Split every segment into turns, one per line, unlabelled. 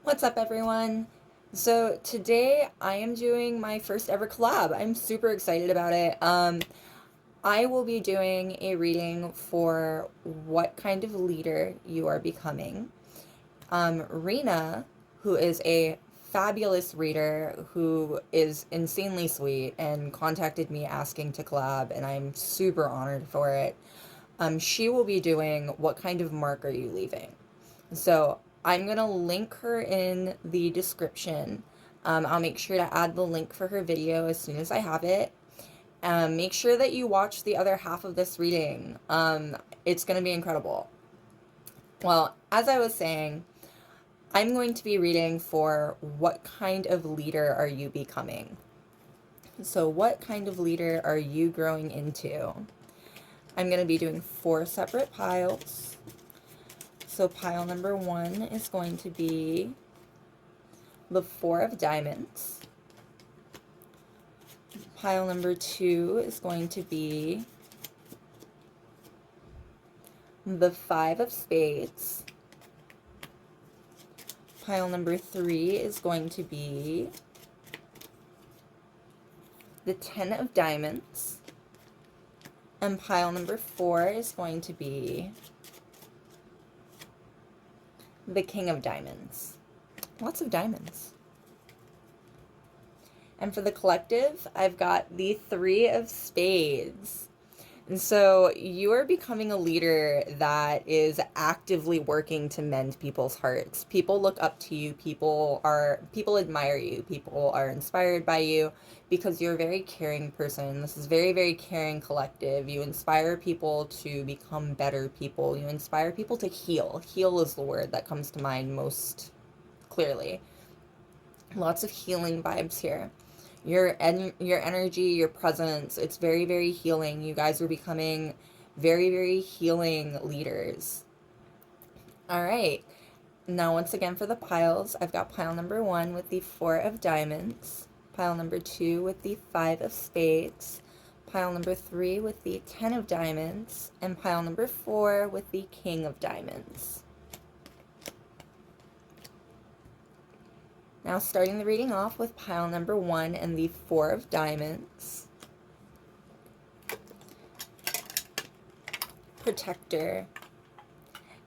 What's up, everyone? So today I am doing my first ever collab. I'm super excited about it. I will be doing a reading for what kind of leader you are becoming. Rena, who is a fabulous reader who is insanely sweet and contacted me asking to collab, and I'm super honored for it. She will be doing what kind of mark are you leaving? So I'm going to link her in the description. I'll make sure to add the link for her video as soon as I have it. Make sure that you watch the other half of this reading. It's going to be incredible. Well, as I was saying, I'm going to be reading for what kind of leader are you becoming? So what kind of leader are you growing into? I'm going to be doing 4 separate piles. So pile number 1 is going to be the 4 of diamonds. Pile number 2 is going to be the 5 of spades. Pile number 3 is going to be the 10 of diamonds. And pile number 4 is going to be the king of diamonds. Lots of diamonds. And for the collective, I've got the 3 of spades. And so you are becoming a leader that is actively working to mend people's hearts. People look up to you, people admire you, people are inspired by you because you're a very caring person. This is very, very caring collective. You inspire people to become better people. You inspire people to heal. Heal is the word that comes to mind most clearly. Lots of healing vibes here. Your energy, your presence, it's very, very healing. You guys are becoming very, very healing leaders. All right. Now, once again, for the piles, I've got pile number 1 with the 4 of diamonds, pile number 2 with the 5 of spades, pile number 3 with the 10 of diamonds, and pile number 4 with the king of diamonds. Now, starting the reading off with pile number 1 and the 4 of diamonds. Protector.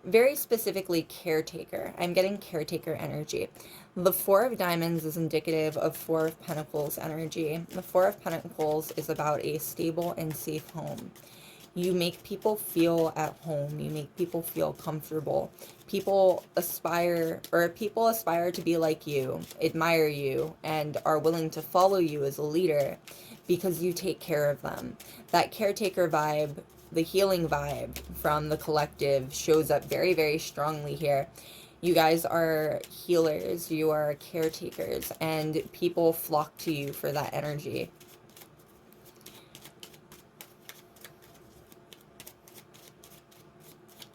Very specifically, caretaker. I'm getting caretaker energy. The 4 of diamonds is indicative of 4 of pentacles energy. The 4 of pentacles is about a stable and safe home. You make people feel at home. You make people feel comfortable. People aspire to be like you, admire you, and are willing to follow you as a leader because you take care of them. That caretaker vibe, the healing vibe from the collective shows up very, very strongly here. You guys are healers, you are caretakers, and people flock to you for that energy.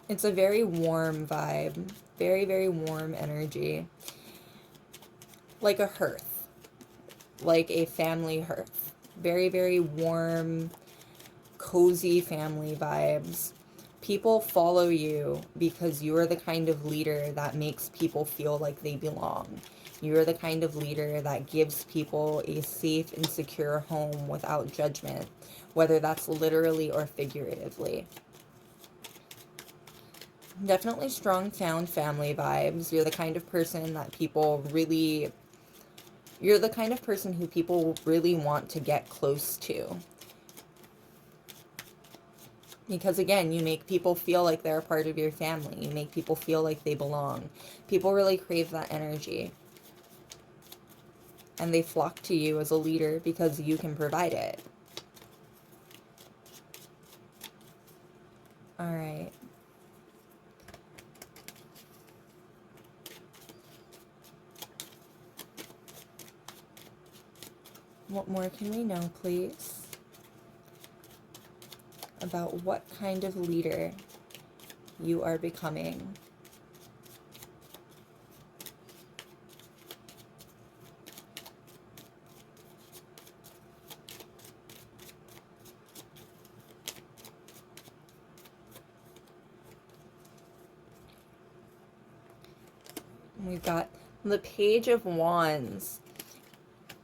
It's a very warm vibe, very, very warm energy. Like a hearth, like a family hearth. Very, very warm, cozy family vibes. People follow you because you are the kind of leader that makes people feel like they belong. You are the kind of leader that gives people a safe and secure home without judgment, whether that's literally or figuratively. Definitely strong found family vibes. You're the kind of person that you're the kind of person who people really want to get close to. Because again, you make people feel like they're a part of your family. You make people feel like they belong. People really crave that energy. And they flock to you as a leader because you can provide it. All right. What more can we know, please, about what kind of leader you are becoming? We've got The Page of Wands.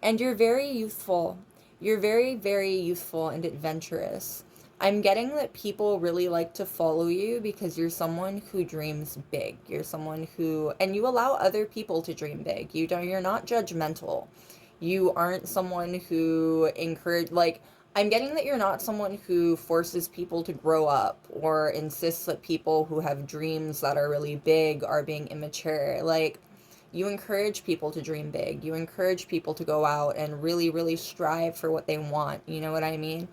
And you're very youthful. You're very, very youthful and adventurous. I'm getting that people really like to follow you because you're someone who dreams big. You're someone who, and you allow other people to dream big. You're not judgmental. You aren't someone who I'm getting that you're not someone who forces people to grow up or insists that people who have dreams that are really big are being immature. Like, you encourage people to dream big. You encourage people to go out and really, really strive for what they want. You know what I mean?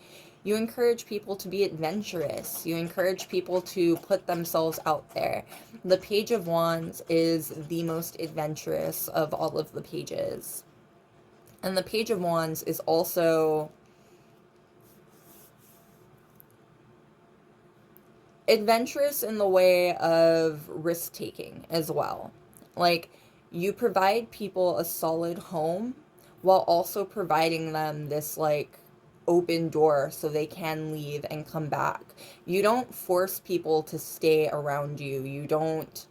You encourage people to be adventurous. You encourage people to put themselves out there. The Page of Wands is the most adventurous of all of the pages. And the Page of Wands is also adventurous in the way of risk taking as well. Like, you provide people a solid home while also providing them this, like, open door so they can leave and come back. You don't force people to stay around you. You don't,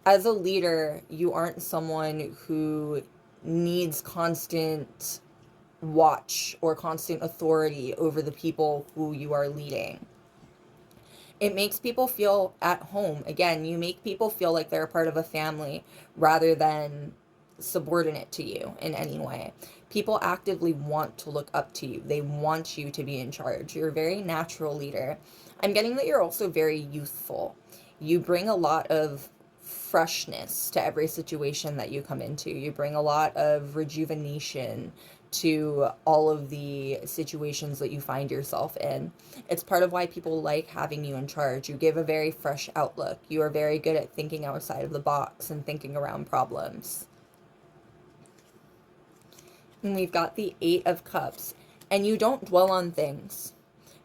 as a leader, you aren't someone who needs constant watch or constant authority over the people who you are leading. It makes people feel at home. Again, you make people feel like they're a part of a family rather than subordinate to you in any way. People actively want to look up to you. They want you to be in charge. You're a very natural leader. I'm getting that you're also very youthful. You bring a lot of freshness to every situation that you come into. You bring a lot of rejuvenation to all of the situations that you find yourself in. It's part of why people like having you in charge. You give a very fresh outlook. You are very good at thinking outside of the box and thinking around problems. And we've got the Eight of Cups. And you don't dwell on things.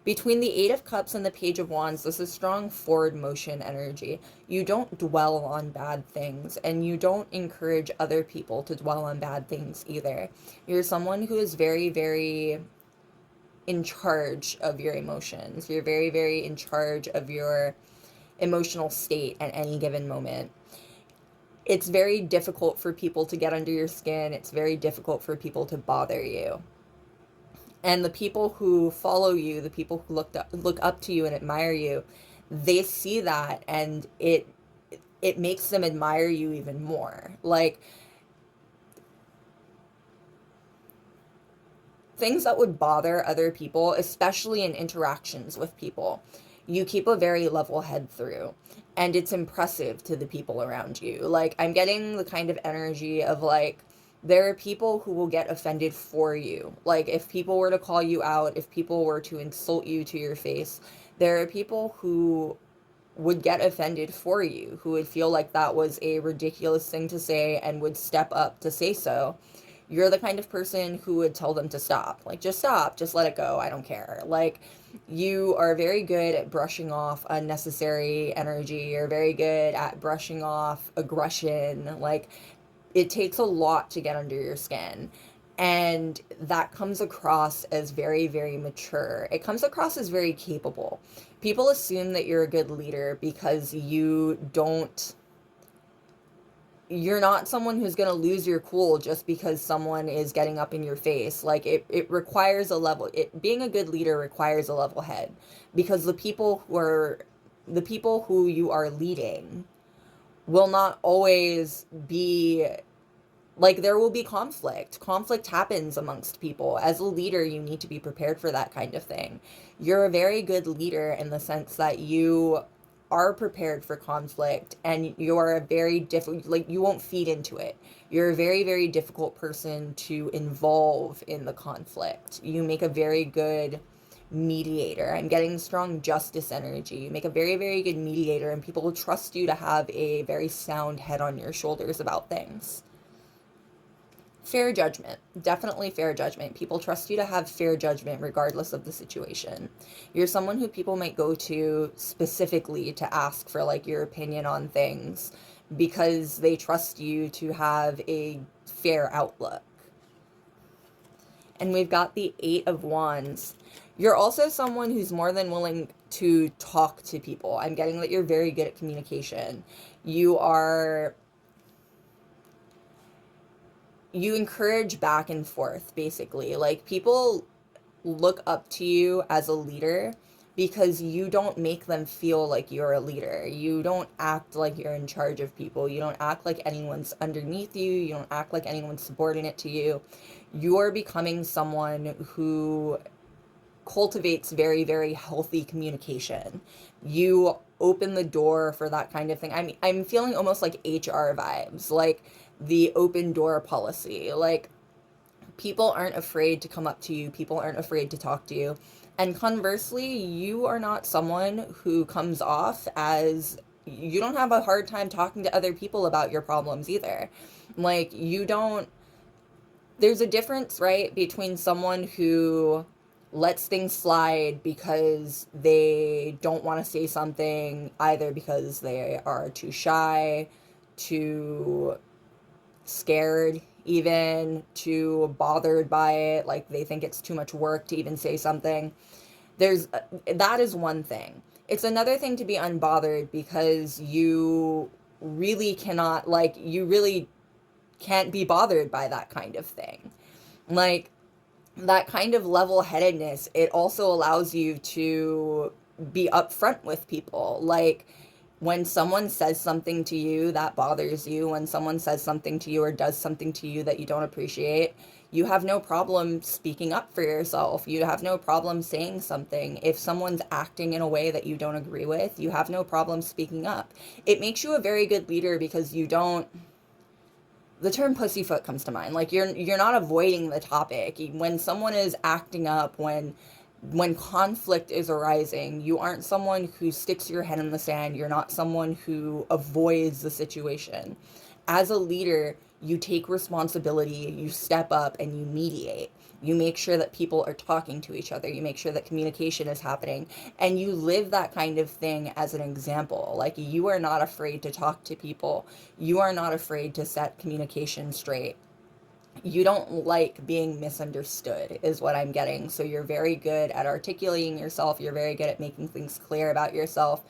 Between the Eight of Cups and the Page of Wands, this is strong forward motion energy. You don't dwell on bad things, and you don't encourage other people to dwell on bad things either. You're someone who is very, very in charge of your emotions. You're very, very in charge of your emotional state at any given moment. It's very difficult for people to get under your skin. It's very difficult for people to bother you. And the people who follow you, the people who look up to you and admire you, they see that, and it makes them admire you even more. Like, things that would bother other people, especially in interactions with people, you keep a very level head through. And it's impressive to the people around you. Like, I'm getting the kind of energy of, like, there are people who will get offended for you. Like, if people were to call you out, if people were to insult you to your face, there are people who would get offended for you, who would feel like that was a ridiculous thing to say and would step up to say so. You're the kind of person who would tell them to stop. Like, just stop, just let it go, I don't care. Like, you are very good at brushing off unnecessary energy. You're very good at brushing off aggression. Like, it takes a lot to get under your skin. And that comes across as very, very mature. It comes across as very capable. People assume that you're a good leader because you're not someone who's going to lose your cool just because someone is getting up in your face. Like, it requires being a good leader requires a level head, because the people who you are leading will not always be, like, there will be conflict. Conflict happens amongst people. As a leader, you need to be prepared for that kind of thing. You're a very good leader in the sense that you are prepared for conflict, and you're a very difficult, like, you won't feed into it. You're a very, very difficult person to involve in the conflict. You make a very good mediator. I'm getting strong justice energy. You make a very, very good mediator, and people will trust you to have a very sound head on your shoulders about things. Fair judgment. Definitely fair judgment. People trust you to have fair judgment regardless of the situation. You're someone who people might go to specifically to ask for, like, your opinion on things because they trust you to have a fair outlook. And we've got the Eight of Wands. You're also someone who's more than willing to talk to people. I'm getting that you're very good at communication. You are you encourage back and forth, basically. Like, people look up to you as a leader because you don't make them feel like you're a leader. You don't act like you're in charge of people. You don't act like anyone's underneath you. You don't act like anyone's subordinate to you. You're becoming someone who cultivates very, very healthy communication. You open the door for that kind of thing. I'm feeling almost like HR vibes, like the open door policy. Like, people aren't afraid to come up to you, people aren't afraid to talk to you. And conversely, you are not someone who comes off as, you don't have a hard time talking to other people about your problems either. Like, you don't, there's a difference, right, between someone who lets things slide because they don't want to say something, either because they are too shy, too scared, even too bothered by it, like they think it's too much work to even say something. There's that is one thing. It's another thing to be unbothered because you really cannot, like, you really can't be bothered by that kind of thing. Like, that kind of level-headedness, it also allows you to be upfront with people. Like, when someone says something to you that bothers you, when someone says something to you or does something to you that you don't appreciate, you have no problem speaking up for yourself. You have no problem saying something. If someone's acting in a way that you don't agree with, you have no problem speaking up. It makes you a very good leader because you don't, the term pussyfoot comes to mind. Like, you're not avoiding the topic. When someone is acting up, when conflict is arising, you aren't someone who sticks your head in the sand. You're not someone who avoids the situation. As a leader, you take responsibility, you step up, and you mediate. You make sure that people are talking to each other. You make sure that communication is happening. And you live that kind of thing as an example. Like, you are not afraid to talk to people. You are not afraid to set communication straight. You don't like being misunderstood, is what I'm getting. So you're very good at articulating yourself. You're very good at making things clear about yourself.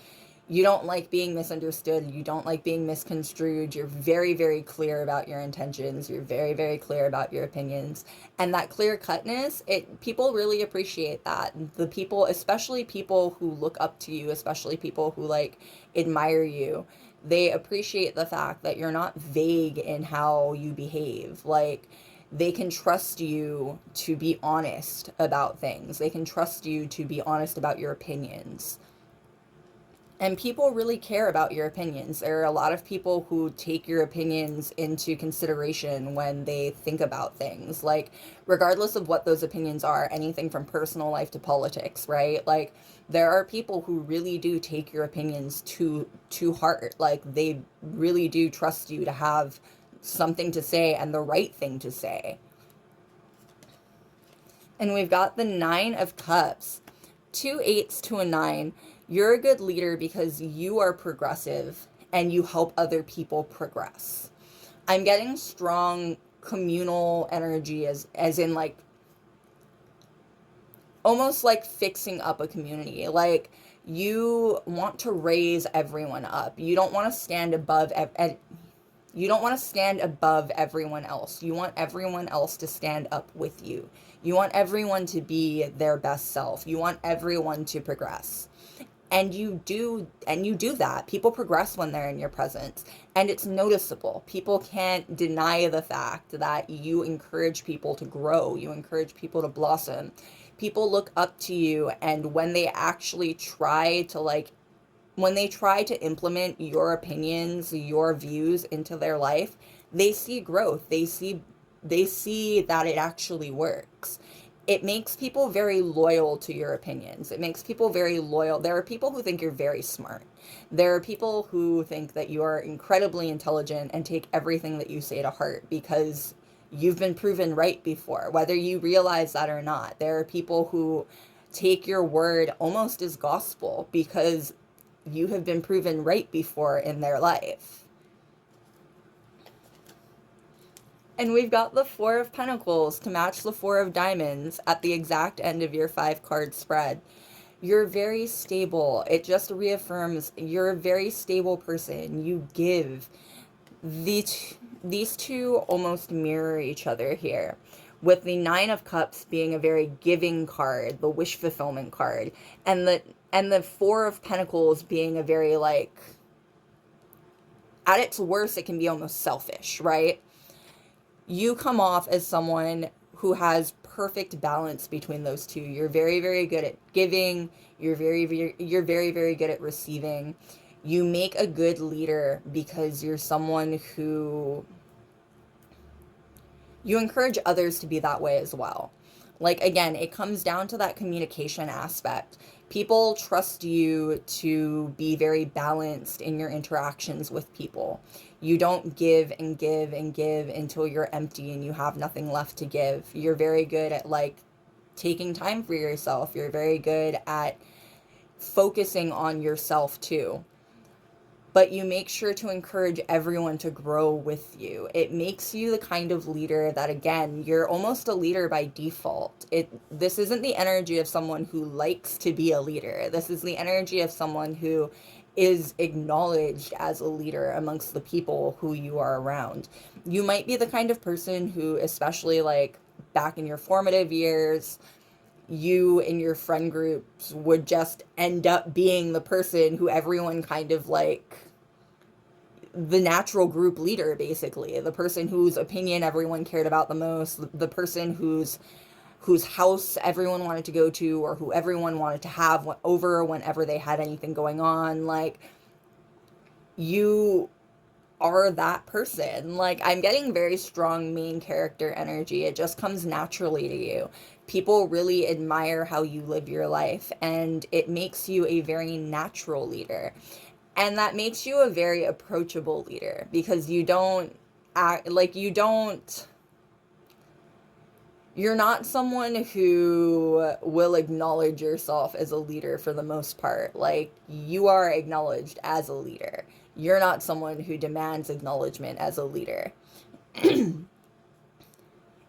You don't like being misunderstood. You don't like being misconstrued. You're very, very clear about your intentions. You're very, very clear about your opinions. And that clear cutness, people really appreciate that. The people, especially people who look up to you, especially people who, like, admire you, they appreciate the fact that you're not vague in how you behave. Like, they can trust you to be honest about things. They can trust you to be honest about your opinions. And people really care about your opinions. There are a lot of people who take your opinions into consideration when they think about things. Like, regardless of what those opinions are, anything from personal life to politics, right? Like, there are people who really do take your opinions to heart. Like, they really do trust you to have something to say and the right thing to say. And we've got the Nine of Cups. 2 8s to a 9. You're a good leader because you are progressive and you help other people progress. I'm getting strong communal energy, as in, like, almost like fixing up a community. Like, you want to raise everyone up. You don't want to stand above you don't want to stand above everyone else. You want everyone else to stand up with you. You want everyone to be their best self. You want everyone to progress. And you do that. People progress when they're in your presence, and it's noticeable. People can't deny the fact that you encourage people to grow. You encourage people to blossom. People look up to you, and when they actually try to, like, when they try to implement your opinions, your views into their life, they see growth. They see that it actually works. It makes people very loyal to your opinions. It makes people very loyal. There are people who think you're very smart. There are people who think that you are incredibly intelligent and take everything that you say to heart because you've been proven right before, whether you realize that or not. There are people who take your word almost as gospel because you have been proven right before in their life. And we've got the Four of Pentacles to match the Four of Diamonds at the exact end of your 5-card spread. You're very stable. It just reaffirms you're a very stable person. You give. these two almost mirror each other here, with the Nine of Cups being a very giving card, the wish fulfillment card, and the Four of Pentacles being a very, like, at its worst, it can be almost selfish, right? You come off as someone who has perfect balance between those two. You're very, very good at giving. You're very, very good at receiving. You make a good leader because you're someone who, you encourage others to be that way as well. Like, again, it comes down to that communication aspect. People trust you to be very balanced in your interactions with people. You don't give and give and give until you're empty and you have nothing left to give. You're very good at, like, taking time for yourself. You're very good at focusing on yourself too. But you make sure to encourage everyone to grow with you. It makes you the kind of leader that, again, you're almost a leader by default. This isn't the energy of someone who likes to be a leader. This is the energy of someone who is acknowledged as a leader amongst the people who you are around. You might be the kind of person who, especially like back in your formative years, you and your friend groups would just end up being the person who everyone kind of, like, the natural group leader, basically, the person whose opinion everyone cared about the most, the person whose house everyone wanted to go to, or who everyone wanted to have over whenever they had anything going on. Like, you are that person. Like, I'm getting very strong main character energy. It just comes naturally to you. People really admire how you live your life, and it makes you a very natural leader. And that makes you a very approachable leader, because you don't act like you're not someone who will acknowledge yourself as a leader for the most part. Like, you are acknowledged as a leader. You're not someone who demands acknowledgement as a leader.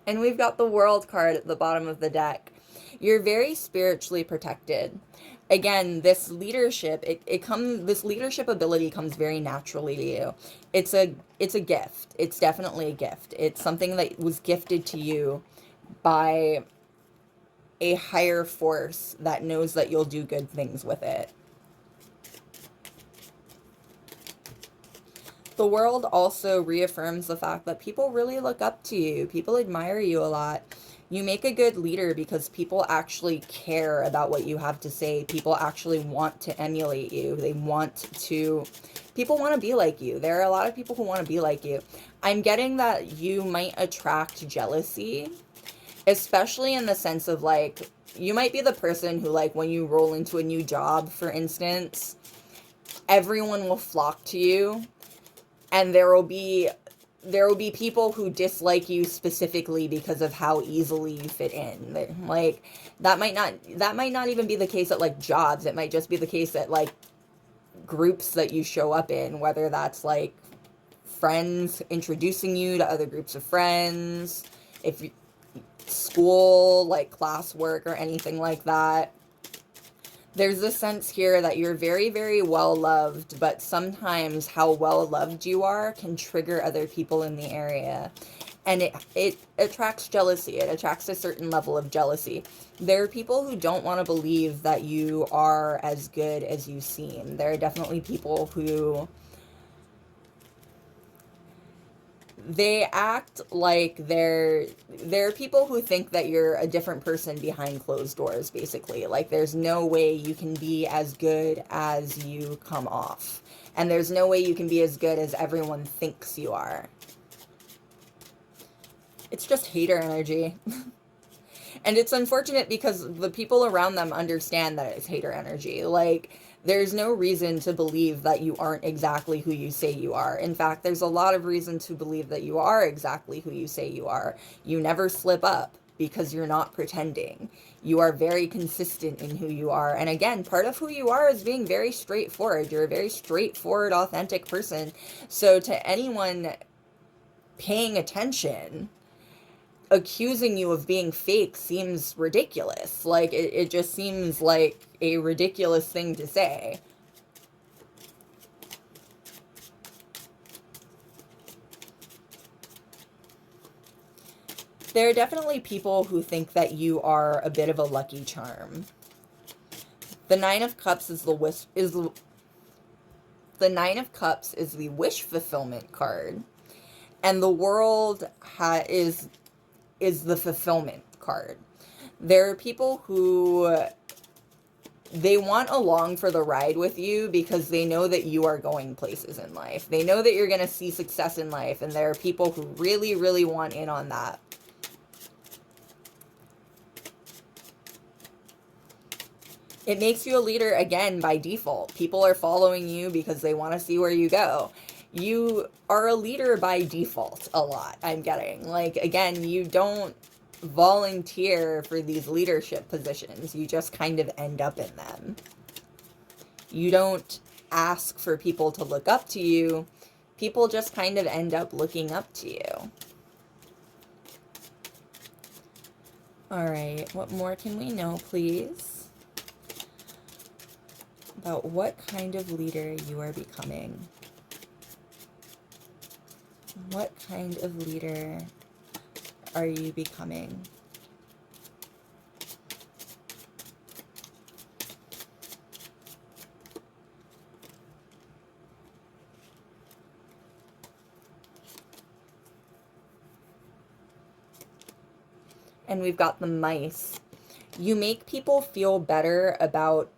And we've got the World card at the bottom of the deck. You're very spiritually protected. Again, this leadership, this leadership ability comes very naturally to you. It's a gift. It's definitely a gift. It's something that was gifted to you by a higher force that knows that you'll do good things with it. The World also reaffirms the fact that people really look up to you. People admire you a lot. You make a good leader because people actually care about what you have to say. People actually want to emulate you. People want to be like you. There are a lot of people who want to be like you. I'm getting that you might attract jealousy, especially in the sense of, like, you might be the person who, like, when you roll into a new job, for instance, everyone will flock to you. And there will be people who dislike you specifically because of how easily you fit in. Like, that might not even be the case at, like, jobs. It might just be the case at, like, groups that you show up in, whether that's, like, friends introducing you to other groups of friends, if you, school, like classwork or anything like that. There's a sense here that you're very, very well loved, but sometimes how well loved you are can trigger other people in the area. And it attracts jealousy. It attracts a certain level of jealousy. There are people who don't want to believe that you are as good as you seem. There are definitely people who, they act like there are people who think that you're a different person behind closed doors, basically. Like, there's no way you can be as good as you come off. And there's no way you can be as good as everyone thinks you are. It's just hater energy. And it's unfortunate because the people around them understand that it's hater energy. Like, there's no reason to believe that you aren't exactly who you say you are. In fact, there's a lot of reason to believe that you are exactly who you say you are. You never slip up because you're not pretending. You are very consistent in who you are. And again, part of who you are is being very straightforward. You're a very straightforward, authentic person. So to anyone paying attention, accusing you of being fake seems ridiculous. Like, it just seems like a ridiculous thing to say. There are definitely people who think that you are a bit of a lucky charm. The Nine of Cups is the Nine of Cups is the wish fulfillment card, and the World is the fulfillment card. There are people who they want along for the ride with you because they know that you are going places in life. They know that you're going to see success in life, and there are people who really, really want in on that. It makes you a leader, again, by default. People are following you because they want to see where you go. You are a leader by default a lot, I'm getting. Like, again, you don't volunteer for these leadership positions. You just kind of end up in them. You don't ask for people to look up to you. People just kind of end up looking up to you. All right, what more can we know, please? About what kind of leader you are becoming. What kind of leader are you becoming? And we've got the mice. You make people feel better about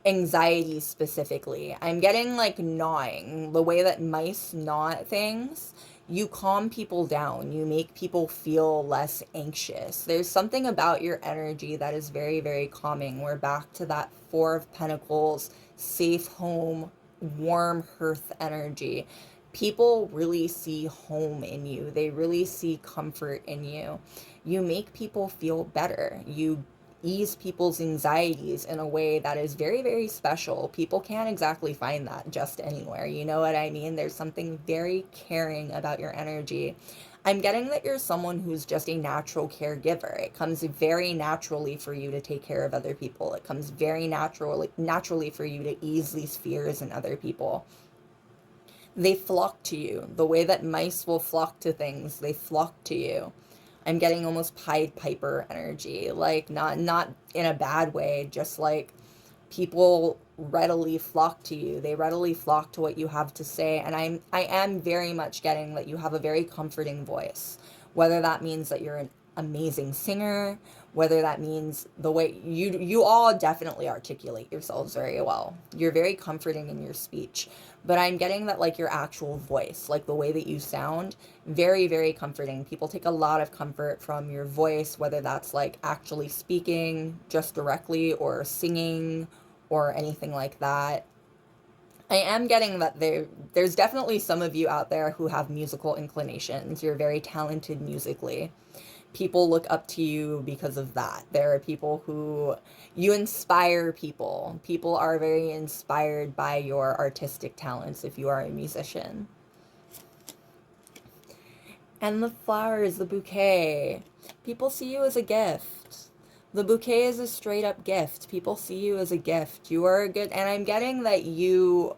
anxiety specifically. I'm getting like gnawing. The way that mice gnaw at things, you calm people down. You make people feel less anxious. There's something about your energy that is very, very calming. We're back to that Four of Pentacles, safe home, warm hearth energy. People really see home in you. They really see comfort in you. You make people feel better. You ease people's anxieties in a way that is very, very special. People can't exactly find that just anywhere. You know what I mean? There's something very caring about your energy. I'm getting that you're someone who's just a natural caregiver. It comes very naturally for you to take care of other people. It comes very naturally for you to ease these fears in other people. They flock to you. The way that mice will flock to things, they flock to you. I'm getting almost Pied Piper energy, like not in a bad way, just like people readily flock to you. They readily flock to what you have to say, and I am very much getting that you have a very comforting voice. Whether that means that you're an amazing singer, whether that means the way you all definitely articulate yourselves very well. You're very comforting in your speech. But I'm getting that like your actual voice, like the way that you sound, very, very comforting. People take a lot of comfort from your voice, whether that's like actually speaking just directly or singing or anything like that. I am getting that there's definitely some of you out there who have musical inclinations. You're very talented musically. People look up to you because of that. There are people who you inspire people. People are very inspired by your artistic talents if you are a musician. And the flowers, the bouquet. People see you as a gift. The bouquet is a straight up gift. People see you as a gift. You are a good, and I'm getting that you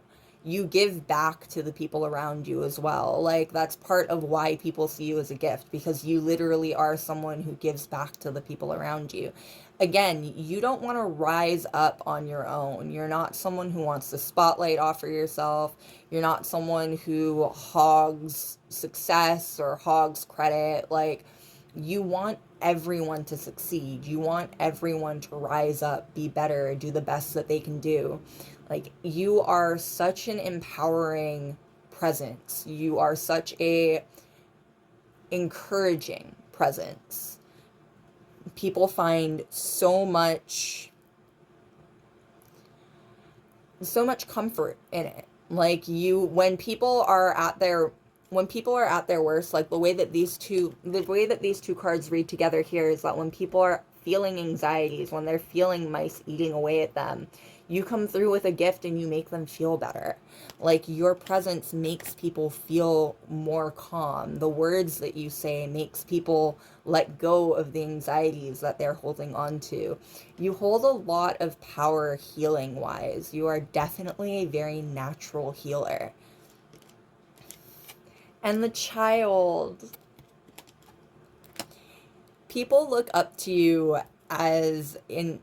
give back to the people around you as well. Like, that's part of why people see you as a gift, because you literally are someone who gives back to the people around you. Again, you don't want to rise up on your own. You're not someone who wants the spotlight off for yourself. You're not someone who hogs success or hogs credit. Like, you want everyone to succeed. You want everyone to rise up, be better, do the best that they can do. Like, you are such an empowering presence. You are such a encouraging presence. People find so much comfort in it. Like, when people are at their worst, like the way that these two cards read together here is that when people are feeling anxieties, when they're feeling mice eating away at them, you come through with a gift and you make them feel better. Like, your presence makes people feel more calm. The words that you say makes people let go of the anxieties that they're holding on to. You hold a lot of power healing wise. You are definitely a very natural healer. And the child. People look up to you as in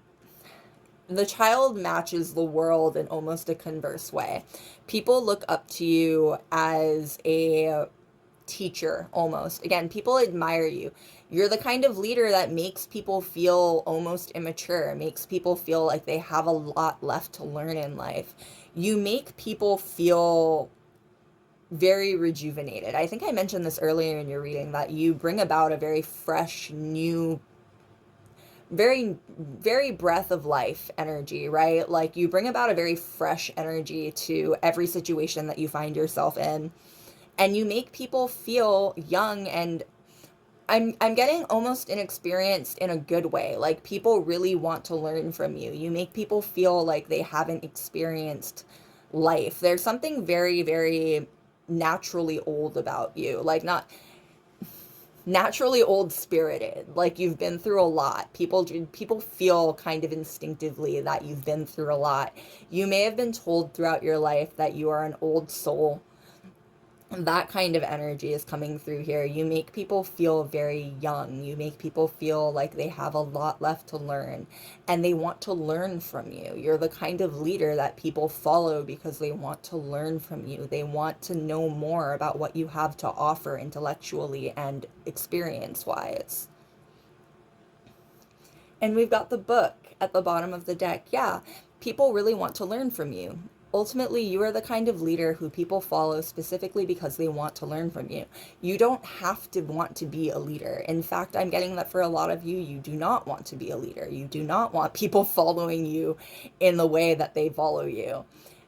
the child matches the world in almost a converse way. People look up to you as a teacher almost. Again, people admire you. You're the kind of leader that makes people feel almost immature, makes people feel like they have a lot left to learn in life. You make people feel very rejuvenated. I think I mentioned this earlier in your reading that you bring about a very fresh, new, very, very breath of life energy, right? Like you bring about a very fresh energy to every situation that you find yourself in. And you make people feel young, and I'm getting almost inexperienced in a good way. Like people really want to learn from you. You make people feel like they haven't experienced life. There's something very, very naturally old about you. Like not naturally old spirited. Like you've been through a lot. People feel kind of instinctively that you've been through a lot. You may have been told throughout your life that you are an old soul. That kind of energy is coming through here. You make people feel very young. You make people feel like they have a lot left to learn and they want to learn from you. You're the kind of leader that people follow because they want to learn from you. They want to know more about what you have to offer intellectually and experience-wise. And we've got the book at the bottom of the deck. Yeah, people really want to learn from you. Ultimately, you are the kind of leader who people follow specifically because they want to learn from you. You don't have to want to be a leader. In fact, I'm getting that for a lot of you, you do not want to be a leader. You do not want people following you in the way that they follow you.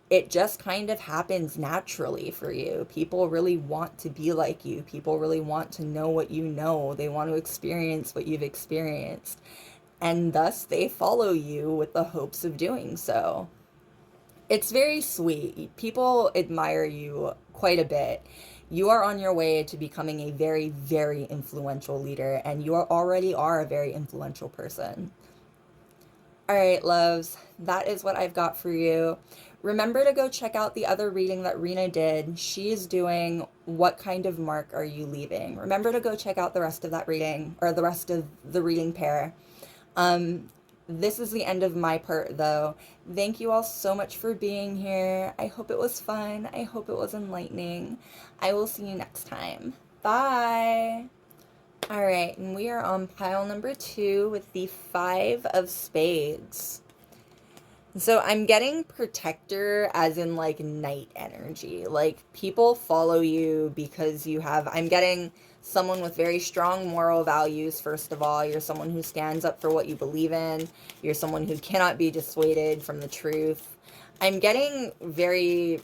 It just kind of happens naturally for you. People really want to be like you. People really want to know what you know. They want to experience what you've experienced. And thus, they follow you with the hopes of doing so. It's very sweet. People admire you quite a bit. You are on your way to becoming a very, very influential leader, and you already are a very influential person. All right, loves, that is what I've got for you. Remember to go check out the other reading that Rena did. She's doing What Kind of Mark Are You Leaving? Remember to go check out the rest of that reading, or the rest of the reading pair. This is the end of my part, though. Thank you all so much for being here. I hope it was fun. I hope it was enlightening. I will see you next time. Bye. All right, and we are on pile number 2 with the 5 of Spades. So I'm getting protector as in like knight energy. Like people follow you because you have, I'm getting someone with very strong moral values, first of all. You're someone who stands up for what you believe in. You're someone who cannot be dissuaded from the truth. I'm getting very,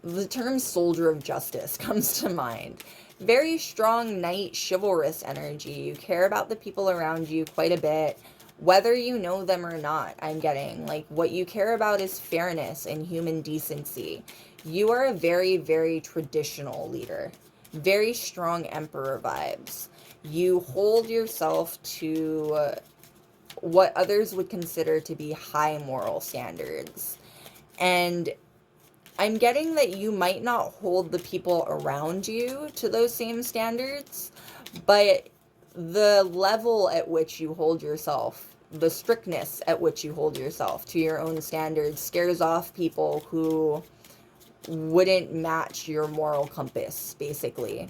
the term soldier of justice comes to mind. Very strong knight, chivalrous energy. You care about the people around you quite a bit, whether you know them or not. I'm getting like what you care about is fairness and human decency. You are a very, very traditional leader. Very strong emperor vibes. You hold yourself to what others would consider to be high moral standards. And I'm getting that you might not hold the people around you to those same standards, but the level at which you hold yourself, the strictness at which you hold yourself to your own standards scares off people who wouldn't match your moral compass, basically.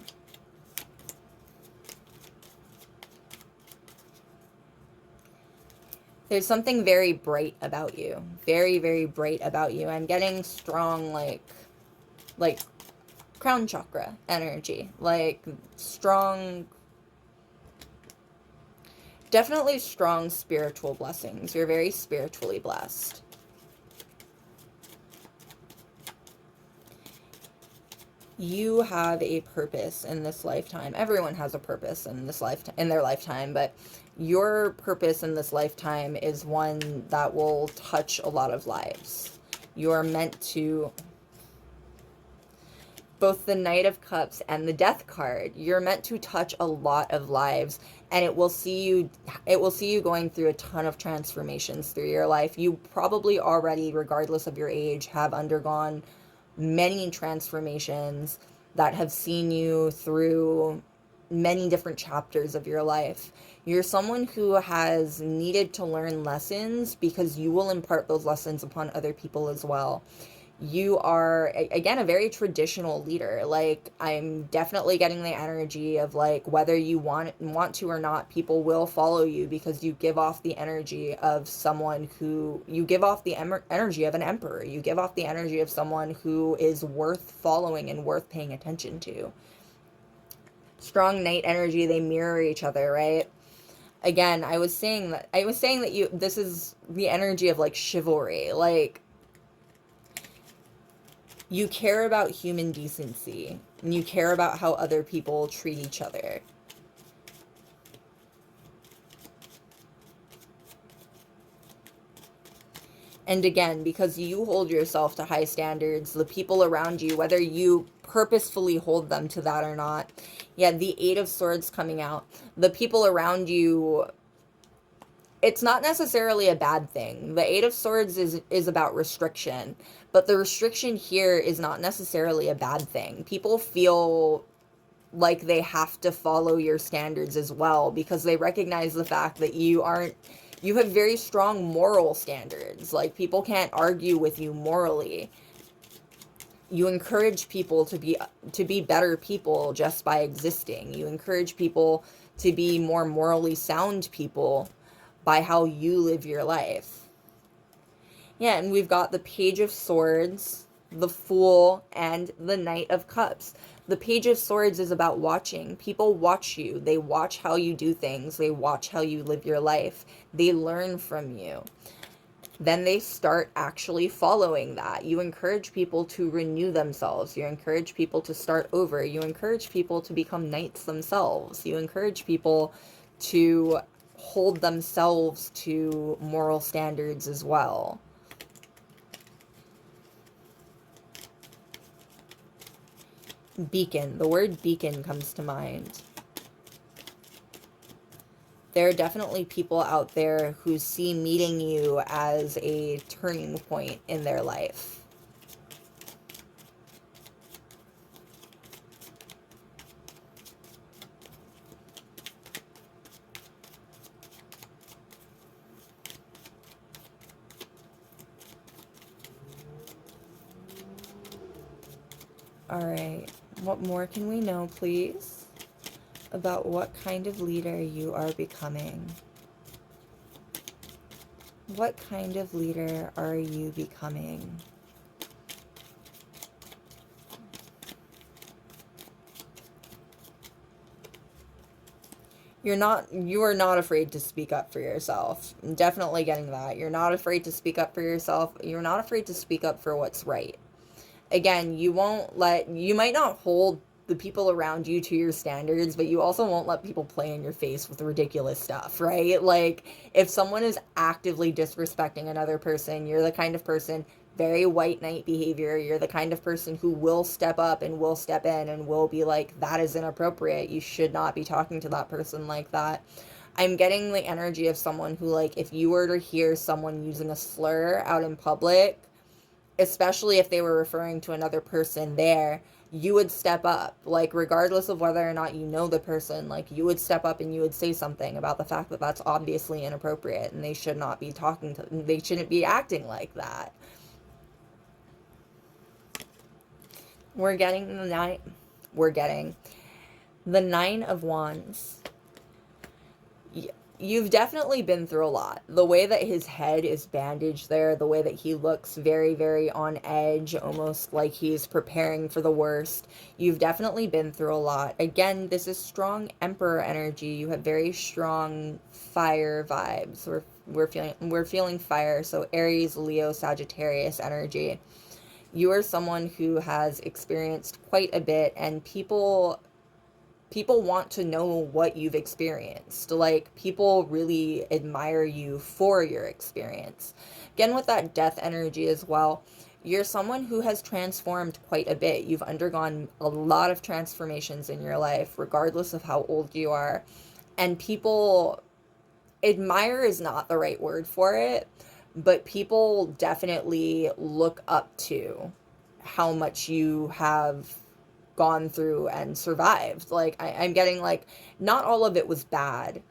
There's something very bright about you. Very, very bright about you. I'm getting strong, like crown chakra energy. Like, strong, definitely strong spiritual blessings. You're very spiritually blessed. You have a purpose in this lifetime. Everyone has a purpose in this lifetime, in their lifetime, but your purpose in this lifetime is one that will touch a lot of lives. You are meant to, both the Knight of Cups and the Death card, you're meant to touch a lot of lives, and it will see you going through a ton of transformations through your life. You probably already, regardless of your age, have undergone many transformations that have seen you through many different chapters of your life. You're someone who has needed to learn lessons because you will impart those lessons upon other people as well. You are, again, a very traditional leader. Like, I'm definitely getting the energy of, like, whether you want to or not, people will follow you because you give off the energy of someone who, you give off the energy of an emperor. You give off the energy of someone who is worth following and worth paying attention to. Strong knight energy, they mirror each other, right? Again, I was saying that you, this is the energy of, like, chivalry. Like, you care about human decency, and you care about how other people treat each other. And again, because you hold yourself to high standards, the people around you, whether you purposefully hold them to that or not, yeah, the Eight of Swords coming out, the people around you, it's not necessarily a bad thing. The Eight of Swords is about restriction, but the restriction here is not necessarily a bad thing. People feel like they have to follow your standards as well because they recognize the fact that you have very strong moral standards. Like, people can't argue with you morally. You encourage people to be better people just by existing. You encourage people to be more morally sound people by how you live your life. Yeah, and we've got the Page of Swords, the Fool, and the Knight of Cups. The Page of Swords is about watching. People watch you. They watch how you do things. They watch how you live your life. They learn from you. Then they start actually following that. You encourage people to renew themselves. You encourage people to start over. You encourage people to become knights themselves. You encourage people to hold themselves to moral standards as well. Beacon. The word beacon comes to mind. There are definitely people out there who see meeting you as a turning point in their life. All right. What more can we know, please, about what kind of leader you are becoming? What kind of leader are you becoming? You are not afraid to speak up for yourself. I'm definitely getting that. You're not afraid to speak up for yourself. You're not afraid to speak up for what's right. Again, you might not hold the people around you to your standards, but you also won't let people play in your face with ridiculous stuff, right? Like, if someone is actively disrespecting another person, you're the kind of person, very white knight behavior, you're the kind of person who will step up and will step in and will be like, that is inappropriate. You should not be talking to that person like that. I'm getting the energy of someone who, like, if you were to hear someone using a slur out in public, especially if they were referring to another person there, you would step up. Like, regardless of whether or not you know the person, like, you would step up and you would say something about the fact that that's obviously inappropriate and they should not be they shouldn't be acting like that. We're getting the Nine of Wands. You've definitely been through a lot. The way that his head is bandaged there, the way that he looks very, very on edge, almost like he's preparing for the worst. You've definitely been through a lot. Again, this is strong Emperor energy. You have very strong fire vibes. We're feeling fire, so Aries, Leo, Sagittarius energy. You are someone who has experienced quite a bit, and people want to know what you've experienced. Like, people really admire you for your experience. Again, with that death energy as well, you're someone who has transformed quite a bit. You've undergone a lot of transformations in your life, regardless of how old you are. And people, admire is not the right word for it, but people definitely look up to how much you have gone through and survived. Like, I'm getting like, not all of it was bad,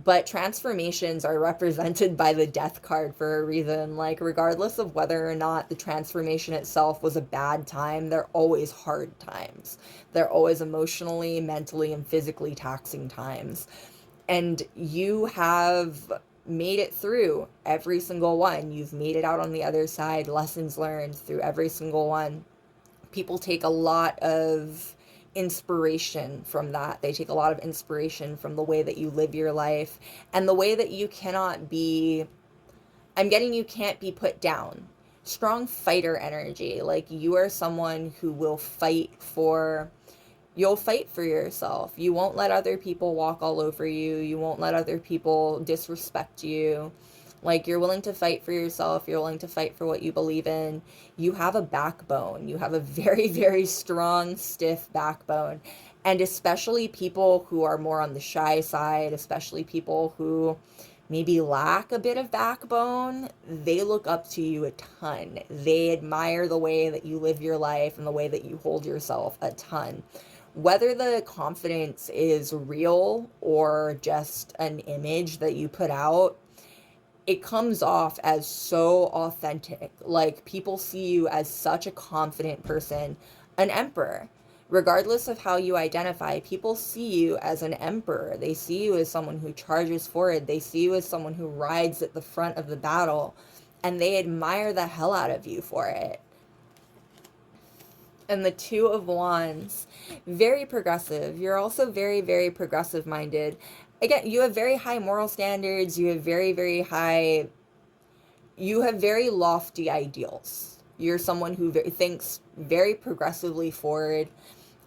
but transformations are represented by the death card for a reason. Like, regardless of whether or not the transformation itself was a bad time, they're always hard times. They're always emotionally, mentally, and physically taxing times. And you have made it through every single one. You've made it out on the other side, lessons learned through every single one. People take a lot of inspiration from that. They take a lot of inspiration from the way that you live your life and the way that you cannot be, I'm getting, you can't be put down. Strong fighter energy. Like, you are someone who will fight for, you'll fight for yourself. You won't let other people walk all over you. You won't let other people disrespect you. Like, you're willing to fight for yourself. You're willing to fight for what you believe in. You have a backbone. You have a very, very strong, stiff backbone. And especially people who are more on the shy side, especially people who maybe lack a bit of backbone, they look up to you a ton. They admire the way that you live your life and the way that you hold yourself a ton. Whether the confidence is real or just an image that you put out, it comes off as so authentic. Like, people see you as such a confident person, an emperor. Regardless of how you identify, people see you as an emperor. They see you as someone who charges forward. They see you as someone who rides at the front of the battle, and they admire the hell out of you for it. And the Two of Wands, very progressive. You're also very, very progressive minded. Again, you have very high moral standards. You have very, very high, you have very lofty ideals. You're someone who thinks very progressively forward.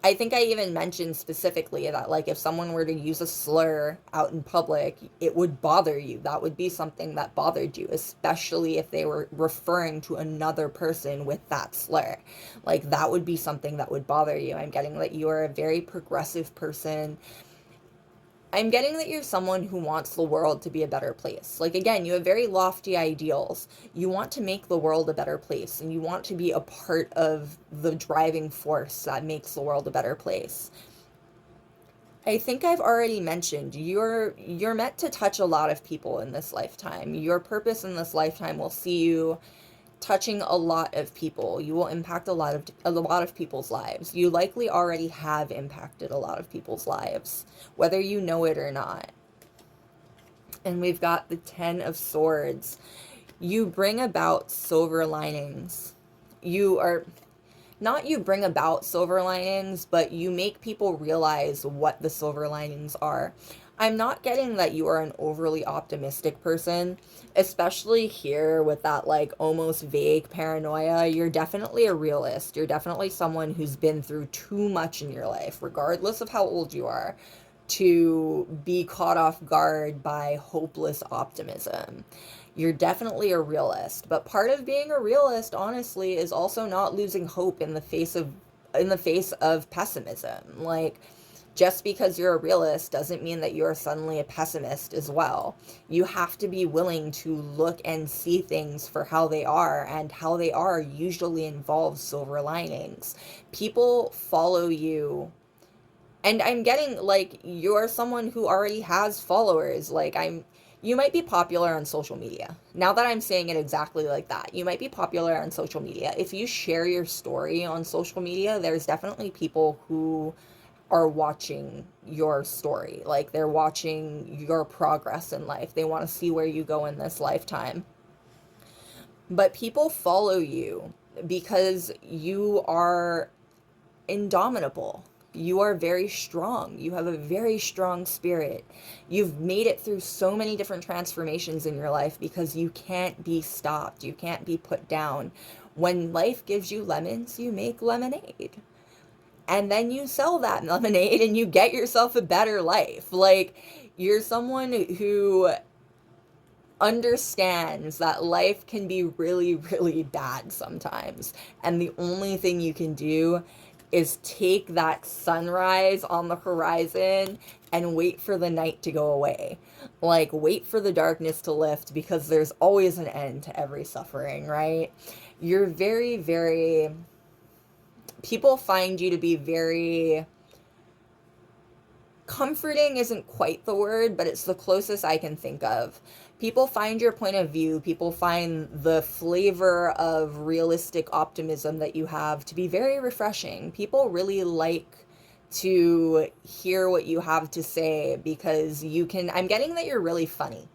I think I even mentioned specifically that, like, if someone were to use a slur out in public, it would bother you. That would be something that bothered you, especially if they were referring to another person with that slur. Like, that would be something that would bother you. I'm getting that you are a very progressive person. I'm getting that you're someone who wants the world to be a better place. Like, again, you have very lofty ideals. You want to make the world a better place, and you want to be a part of the driving force that makes the world a better place. I think I've already mentioned you're meant to touch a lot of people in this lifetime. Your purpose in this lifetime will see you touching a lot of people. You will impact a lot of people's lives. You likely already have impacted a lot of people's lives, whether you know it or not. And we've got the Ten of Swords. You bring about silver linings. You bring about silver linings, but you make people realize what the silver linings are. I'm not getting that you are an overly optimistic person, especially here with that, like, almost vague paranoia. You're definitely a realist. You're definitely someone who's been through too much in your life, regardless of how old you are, to be caught off guard by hopeless optimism. You're definitely a realist, but part of being a realist, honestly, is also not losing hope in the face of pessimism. Like, just because you're a realist doesn't mean that you're suddenly a pessimist as well. You have to be willing to look and see things for how they are, and how they are usually involves silver linings. People follow you, and I'm getting, like, you're someone who already has followers. Like, you might be popular on social media. Now that I'm saying it exactly like that, you might be popular on social media. If you share your story on social media, there's definitely people who are watching your story. Like, they're watching your progress in life. They want to see where you go in this lifetime. But people follow you because you are indomitable. You are very strong. You have a very strong spirit. You've made it through so many different transformations in your life because you can't be stopped. You can't be put down. When life gives you lemons, you make lemonade. And then you sell that lemonade and you get yourself a better life. Like, you're someone who understands that life can be really, really bad sometimes. And the only thing you can do is take that sunrise on the horizon and wait for the night to go away. Like, wait for the darkness to lift, because there's always an end to every suffering, right? You're very, very people find you to be very comforting isn't quite the word, but it's the closest I can think of. People find your point of view, people find the flavor of realistic optimism that you have to be very refreshing. People really like to hear what you have to say because you can, I'm getting that you're really funny.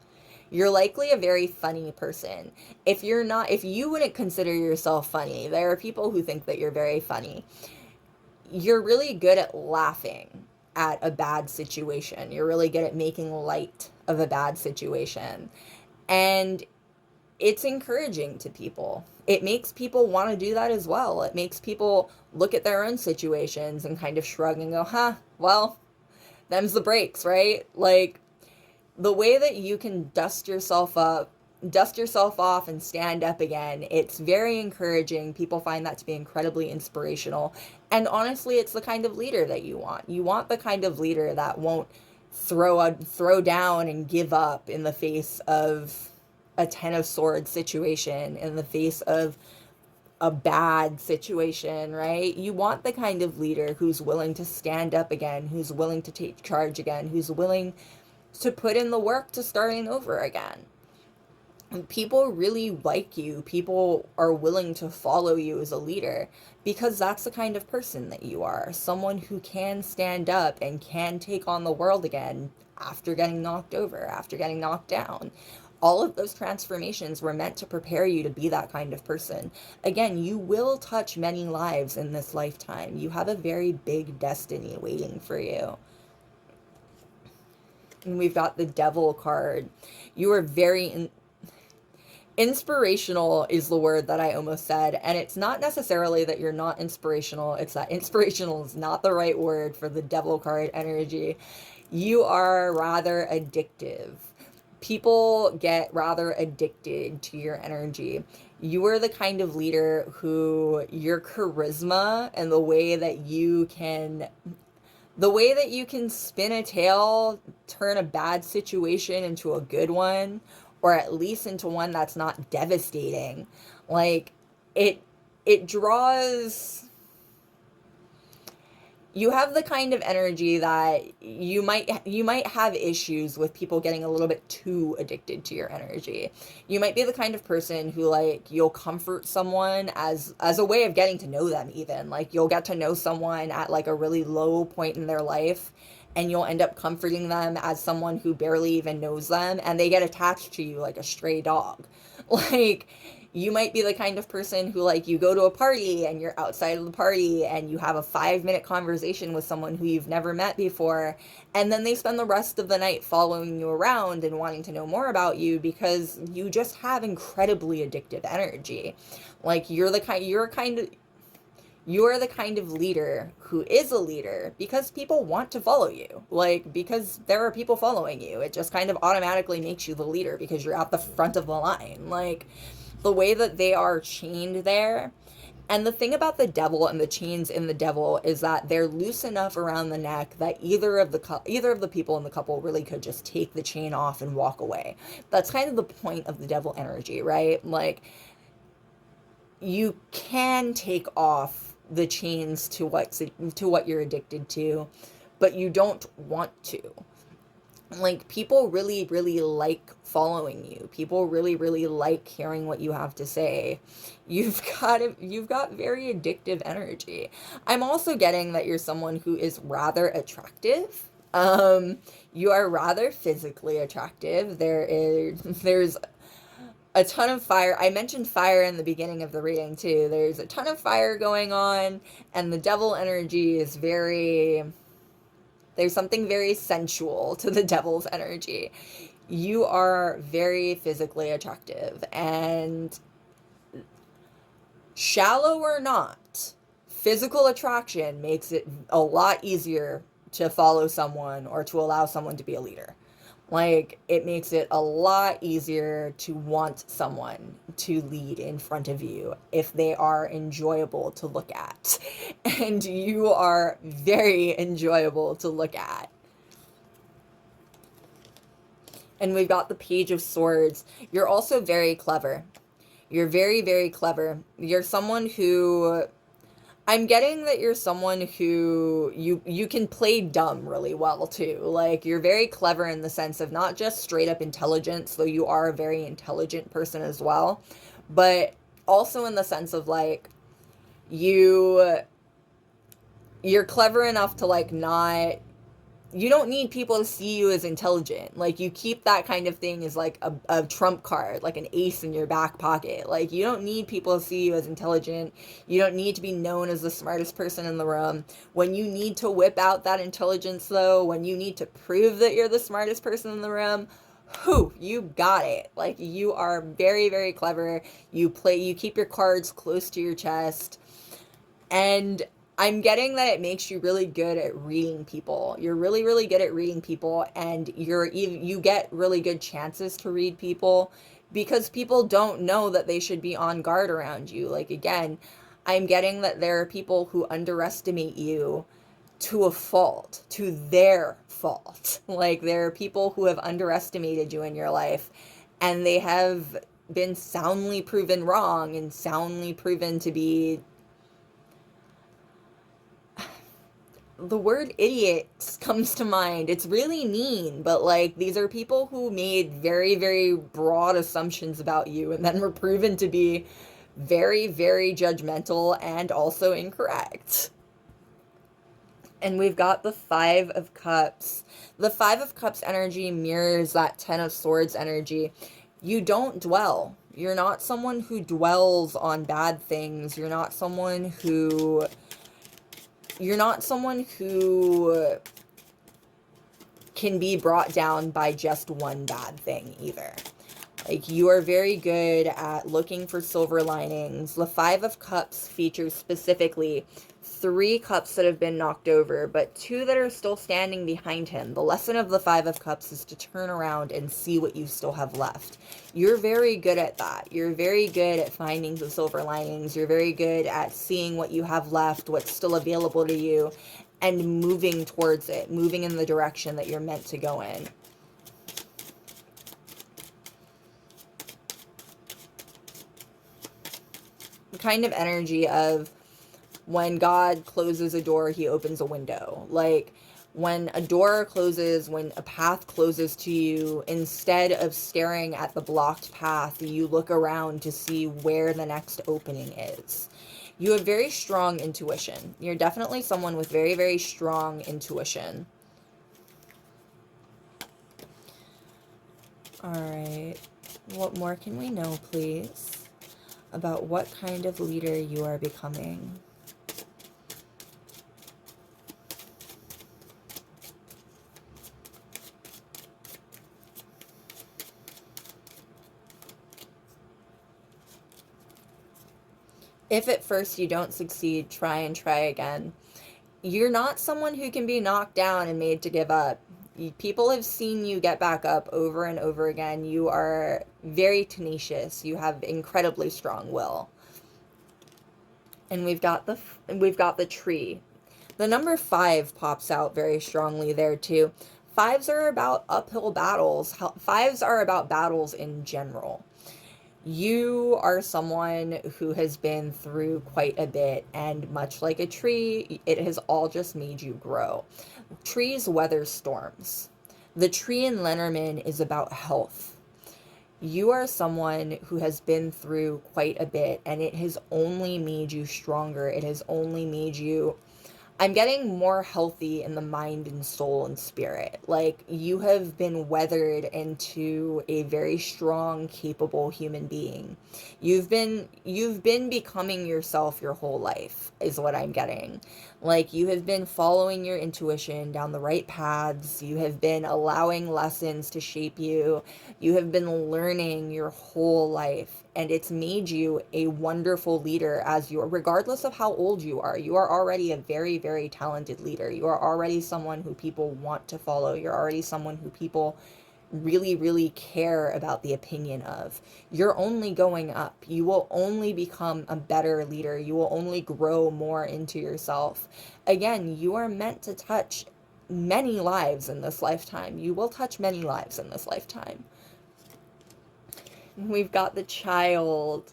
You're likely a very funny person. If you're not, if you wouldn't consider yourself funny, there are people who think that you're very funny. You're really good at laughing at a bad situation. You're really good at making light of a bad situation. And it's encouraging to people. It makes people want to do that as well. It makes people look at their own situations and kind of shrug and go, huh, well, them's the breaks, right? Like, the way that you can dust yourself off and stand up again, it's very encouraging. People find that to be incredibly inspirational. And honestly, it's the kind of leader that you want. You want the kind of leader that won't throw down and give up in the face of a 10 of swords situation, in the face of a bad situation, right? You want the kind of leader who's willing to stand up again, who's willing to take charge again, who's willing to put in the work to starting over again. People really like you. People are willing to follow you as a leader because that's the kind of person that you are. Someone who can stand up and can take on the world again after getting knocked over, after getting knocked down. All of those transformations were meant to prepare you to be that kind of person. Again, you will touch many lives in this lifetime. You have a very big destiny waiting for you. And we've got the Devil card. You are very inspirational is the word that I almost said. And it's not necessarily that you're not inspirational. It's that inspirational is not the right word for the Devil card energy. You are rather addictive. People get rather addicted to your energy. You are the kind of leader who your charisma and the way that you can spin a tale, turn a bad situation into a good one, or at least into one that's not devastating. Like, it draws, you have the kind of energy that you might have issues with people getting a little bit too addicted to your energy. You might be the kind of person who, like, you'll comfort someone as a way of getting to know them even. Like, you'll get to know someone at, like, a really low point in their life, and you'll end up comforting them as someone who barely even knows them, and they get attached to you like a stray dog. Like, you might be the kind of person who, like, you go to a party and you're outside of the party and you have a 5-minute conversation with someone who you've never met before, and then they spend the rest of the night following you around and wanting to know more about you because you just have incredibly addictive energy. Like, you are the kind of leader who is a leader because people want to follow you. Like, because there are people following you. It just kind of automatically makes you the leader because you're at the front of the line. Like, the way that they are chained there. And the thing about the Devil and the chains in the Devil is that they're loose enough around the neck that either of the people in the couple really could just take the chain off and walk away. That's kind of the point of the Devil energy, right? Like, you can take off the chains to what you're addicted to, but you don't want to. Like, people really, really like following you. People really, really like hearing what you have to say. You've got very addictive energy. I'm also getting that you're someone who is rather attractive. You are rather physically attractive. There's a ton of fire. I mentioned fire in the beginning of the reading too. There's a ton of fire going on, and the Devil energy is there's something very sensual to the Devil's energy. You are very physically attractive, and shallow or not, physical attraction makes it a lot easier to follow someone or to allow someone to be a leader. Like, it makes it a lot easier to want someone to lead in front of you if they are enjoyable to look at. And you are very enjoyable to look at. And we've got the Page of Swords. You're also very clever. You're very, very clever. You're someone who, I'm getting that you're someone who you can play dumb really well too. Like you're very clever in the sense of not just straight up intelligence, though you are a very intelligent person as well, but also in the sense of like you you're clever enough to like not, you don't need people to see you as intelligent. Like you keep that kind of thing as like a trump card, like an ace in your back pocket. Like you don't need people to see you as intelligent. You don't need to be known as the smartest person in the room. When you need to whip out that intelligence though, when you need to prove that you're the smartest person in the room, whew, you got it. Like you are very, very clever. You keep your cards close to your chest. And I'm getting that it makes you really good at reading people. You're really, really good at reading people, and you get really good chances to read people because people don't know that they should be on guard around you. Like again, I'm getting that there are people who underestimate you to a fault, to their fault. Like there are people who have underestimated you in your life, and they have been soundly proven wrong and soundly proven to be, the word idiots comes to mind. It's really mean, but like these are people who made very, very broad assumptions about you and then were proven to be very, very judgmental and also incorrect. And we've got the Five of Cups. The Five of Cups energy mirrors that Ten of Swords energy. You don't dwell. You're not someone who dwells on bad things. You're not someone who can be brought down by just one bad thing either. Like you are very good at looking for silver linings. The Five of Cups features specifically 3 cups that have been knocked over, but 2 that are still standing behind him. The lesson of the Five of Cups is to turn around and see what you still have left. You're very good at that. You're very good at finding the silver linings. You're very good at seeing what you have left, what's still available to you, and moving towards it, moving in the direction that you're meant to go in. The kind of energy of when God closes a door, he opens a window. Like when a door closes, when a path closes to you, instead of staring at the blocked path, you look around to see where the next opening is. You have very strong intuition. You're definitely someone with very, very strong intuition. All right. What more can we know, please, about what kind of leader you are becoming? If at first you don't succeed, try and try again. You're not someone who can be knocked down and made to give up. People have seen you get back up over and over again. You are very tenacious. You have incredibly strong will. And we've got the tree. The number 5 pops out very strongly there too. 5s are about uphill battles. 5s are about battles in general. You are someone who has been through quite a bit, and much like a tree, it has all just made you grow. Trees weather storms. The tree in Lenormand is about health. You are someone who has been through quite a bit, and it has only made you stronger. It has only made you, I'm getting more healthy in the mind and soul and spirit. Like you have been weathered into a very strong, capable human being. You've been becoming yourself your whole life is what I'm getting. Like you have been following your intuition down the right paths. You have been allowing lessons to shape you. You have been learning your whole life, and it's made you a wonderful leader as you are, regardless of how old you are. You are already a very, very talented leader. You are already someone who people want to follow. You're already someone who people really, really care about the opinion of. You're only going up. You will only become a better leader. You will only grow more into yourself. Again, you are meant to touch many lives in this lifetime. You will touch many lives in this lifetime. We've got the child.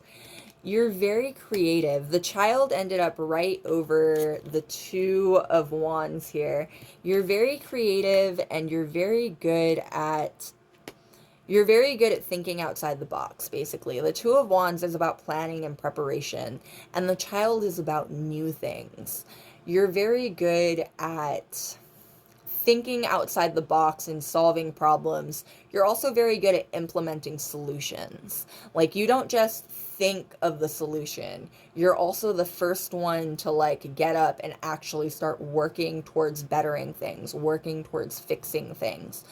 You're very creative. The child ended up right over the Two of Wands here. You're very creative and you're very good at thinking outside the box, basically. The Two of Wands is about planning and preparation, and the child is about new things. You're very good at thinking outside the box and solving problems. You're also very good at implementing solutions. Like, you don't just think of the solution. You're also the first one to like get up and actually start working towards bettering things, working towards fixing things.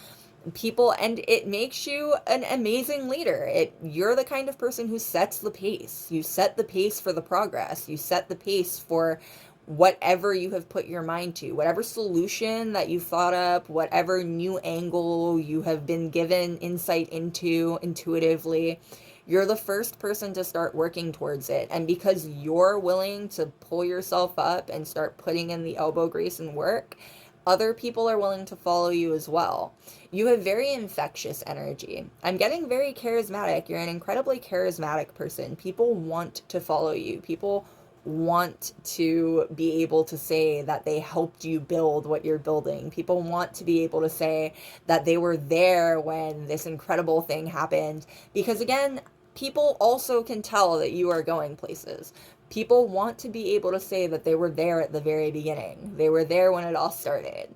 People, and it makes you an amazing leader. You're the kind of person who sets the pace. You set the pace for the progress. You set the pace for whatever you have put your mind to, whatever solution that you thought up, whatever new angle you have been given insight into intuitively. You're the first person to start working towards it. And because you're willing to pull yourself up and start putting in the elbow grease and work, other people are willing to follow you as well. You have very infectious energy. I'm getting very charismatic. You're an incredibly charismatic person. People want to follow you. People want to be able to say that they helped you build what you're building. People want to be able to say that they were there when this incredible thing happened. Because again, people also can tell that you are going places. People want to be able to say that they were there at the very beginning. They were there when it all started.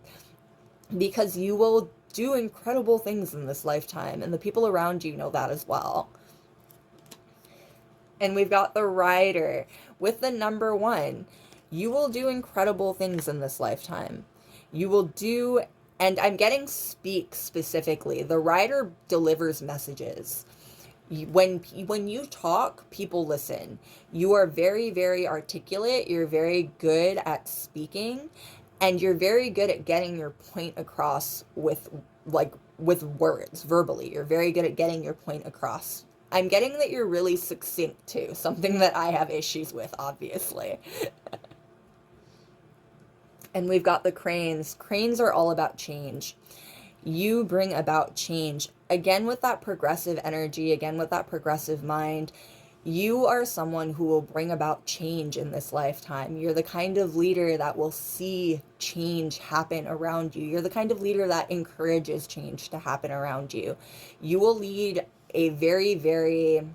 Because you will do incredible things in this lifetime, and the people around you know that as well. And we've got the Rider with the number 1. You will do incredible things in this lifetime. You will do, and I'm getting speak specifically. The Rider delivers messages. When you talk, people listen. You are very, very articulate. You're very good at speaking, and you're very good at getting your point across with words, verbally. You're very good at getting your point across. I'm getting that you're really succinct too, something that I have issues with, obviously. And we've got the Cranes. Cranes are all about change. You bring about change. Again, with that progressive energy, again, with that progressive mind, you are someone who will bring about change in this lifetime. You're the kind of leader that will see change happen around you. You're the kind of leader that encourages change to happen around you. You will lead a very, very...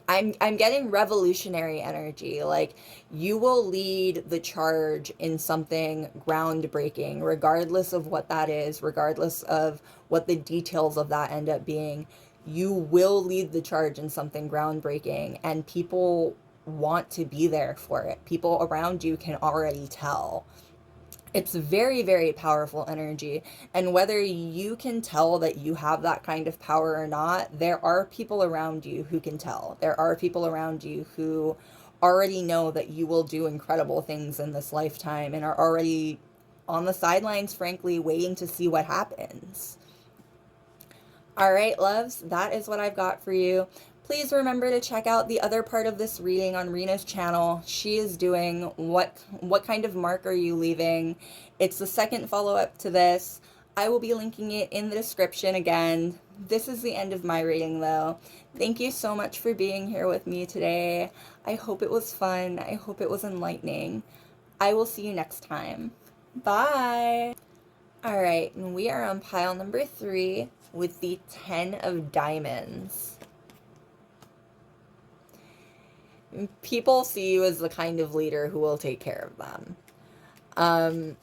I'm getting revolutionary energy. Like, you will lead the charge in something groundbreaking, regardless of what that is, regardless of what the details of that end up being. You will lead the charge in something groundbreaking, and people want to be there for it. People around you can already tell. It's very, very powerful energy. And whether you can tell that you have that kind of power or not, there are people around you who can tell. There are people around you who already know that you will do incredible things in this lifetime and are already on the sidelines, frankly, waiting to see what happens. All right, loves, that is what I've got for you. Please remember to check out the other part of this reading on Rena's channel. She is doing what kind of mark are you leaving? It's the second follow-up to this. I will be linking it in the description again. This is the end of my reading, though. Thank you so much for being here with me today. I hope it was fun. I hope it was enlightening. I will see you next time. Bye! All right, and we are on pile number 3 with the 10 of Diamonds. People see you as the kind of leader who will take care of them.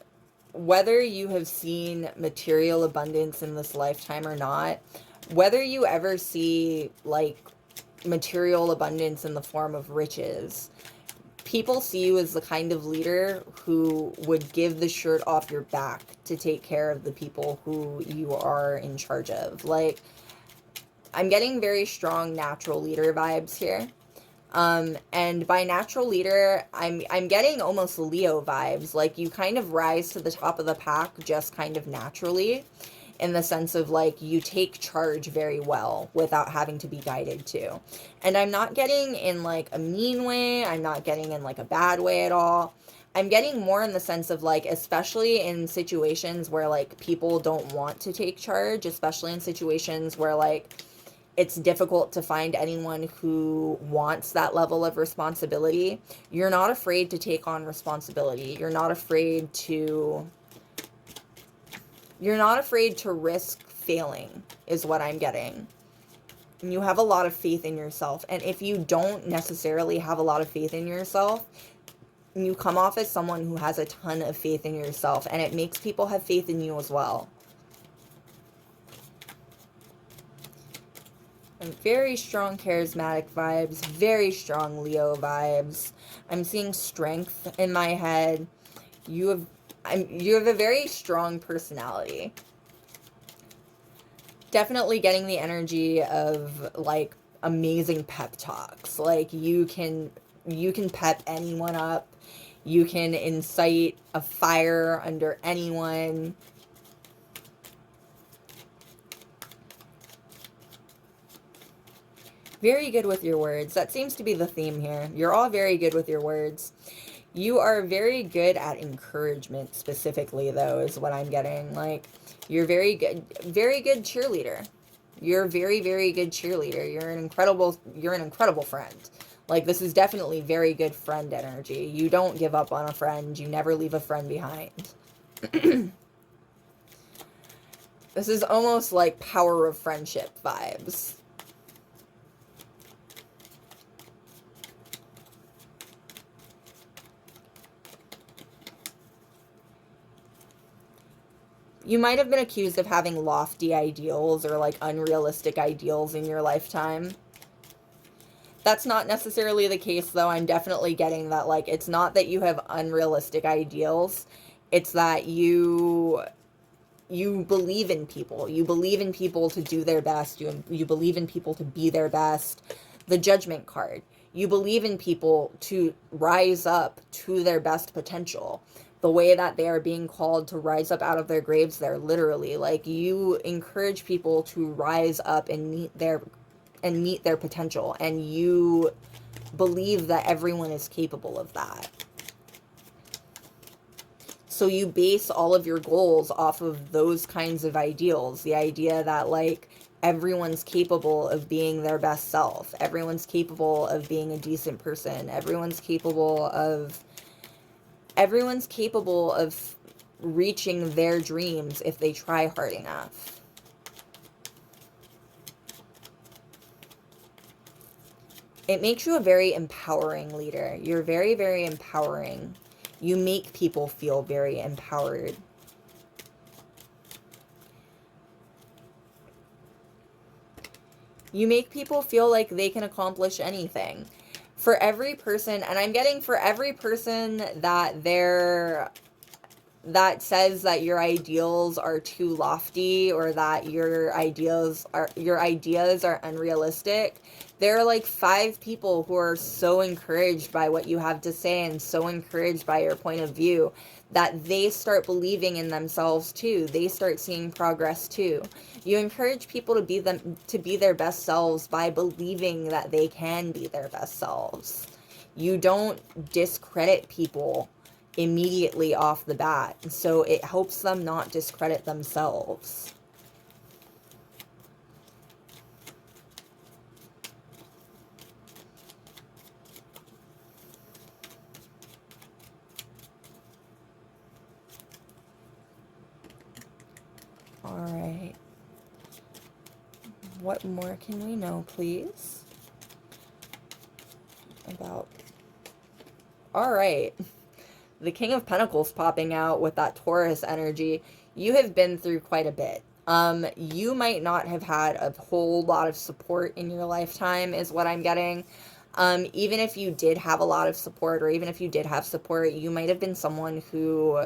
Whether you have seen material abundance in this lifetime or not, whether you ever see like material abundance in the form of riches, people see you as the kind of leader who would give the shirt off your back to take care of the people who you are in charge of. Like, I'm getting very strong natural leader vibes here. And by natural leader, I'm getting almost Leo vibes. Like, you kind of rise to the top of the pack just kind of naturally, in the sense of like you take charge very well without having to be guided to. And I'm not getting in like a mean way. I'm not getting in like a bad way at all. I'm getting more in the sense of like, especially in situations where like people don't want to take charge, especially in situations where like it's difficult to find anyone who wants that level of responsibility. You're not afraid to take on responsibility. You're not afraid to risk failing, is what I'm getting. And you have a lot of faith in yourself. And if you don't necessarily have a lot of faith in yourself, you come off as someone who has a ton of faith in yourself, and it makes people have faith in you as well. And very strong charismatic vibes, very strong Leo vibes. I'm seeing strength in my head. You have a very strong personality. Definitely getting the energy of like amazing pep talks. Like you can pep anyone up. You can incite a fire under anyone. Very good with your words. That seems to be the theme here. You're all very good with your words. You are very good at encouragement specifically, though, is what I'm getting. Like, you're very good cheerleader. You're a very, very good cheerleader. You're an incredible friend. Like, this is definitely very good friend energy. You don't give up on a friend. You never leave a friend behind. This is almost like power of friendship vibes. You might have been accused of having lofty ideals or like unrealistic ideals in your lifetime. That's not necessarily the case, though. I'm definitely getting that, like, it's not that you have unrealistic ideals. It's that you believe in people. You believe in people to do their best. You believe in people to be their best. The Judgment card. You believe in people to rise up to their best potential. The way that they are being called to rise up out of their graves, they're literally, like, you encourage people to rise up and meet their potential, and you believe that everyone is capable of that. So you base all of your goals off of those kinds of ideals. The idea that, like, everyone's capable of being their best self. Everyone's capable of being a decent person. Everyone's capable of reaching their dreams if they try hard enough. It makes you a very empowering leader. You're very, very empowering. You make people feel very empowered. You make people feel like they can accomplish anything. For every person, and I'm getting for every person that says that your ideals are too lofty or that your ideas are unrealistic, there are like 5 people who are so encouraged by what you have to say and so encouraged by your point of view that they start believing in themselves too. They start seeing progress too. You encourage people to be their best selves by believing that they can be their best selves. You don't discredit people immediately off the bat, so it helps them not discredit themselves. All right. What more can we know, please? About... All right. The King of Pentacles popping out with that Taurus energy. You have been through quite a bit. You might not have had a whole lot of support in your lifetime, is what I'm getting. Even if you did have a lot of support, or even if you did have support, you might have been someone who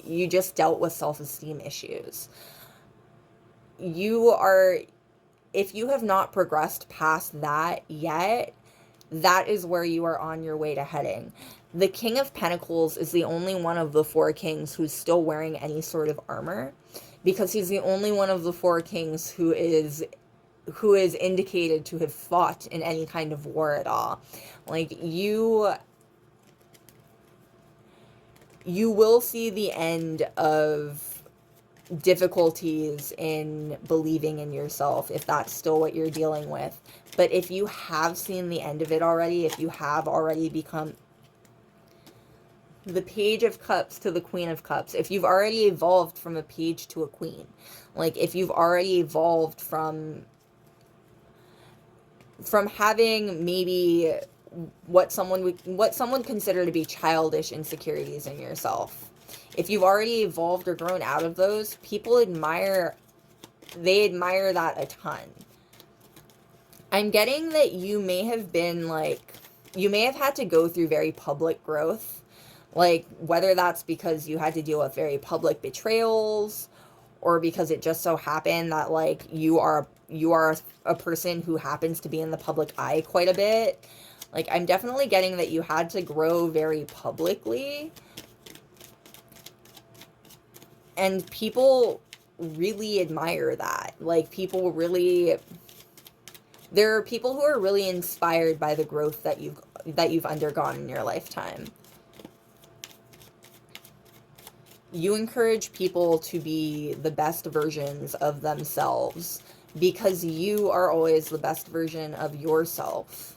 you just dealt with self-esteem issues. If you have not progressed past that yet, that is where you are on your way to heading. The King of Pentacles is the only one of the 4 kings who's still wearing any sort of armor, because he's the only one of the 4 kings who is indicated to have fought in any kind of war at all. Like, you will see the end of difficulties in believing in yourself, if that's still what you're dealing with. But if you have seen the end of it already, if you have already become the Page of Cups to the Queen of Cups, if you've already evolved from a page to a queen, like if you've already evolved from having maybe what someone consider to be childish insecurities in yourself, if you've already evolved or grown out of those, people admire that a ton. I'm getting that you may have had to go through very public growth, like whether that's because you had to deal with very public betrayals, or because it just so happened that like you are a person who happens to be in the public eye quite a bit. Like, I'm definitely getting that you had to grow very publicly. And people really admire that. Like, there are people who are really inspired by the growth that you've undergone in your lifetime. You encourage people to be the best versions of themselves because you are always the best version of yourself.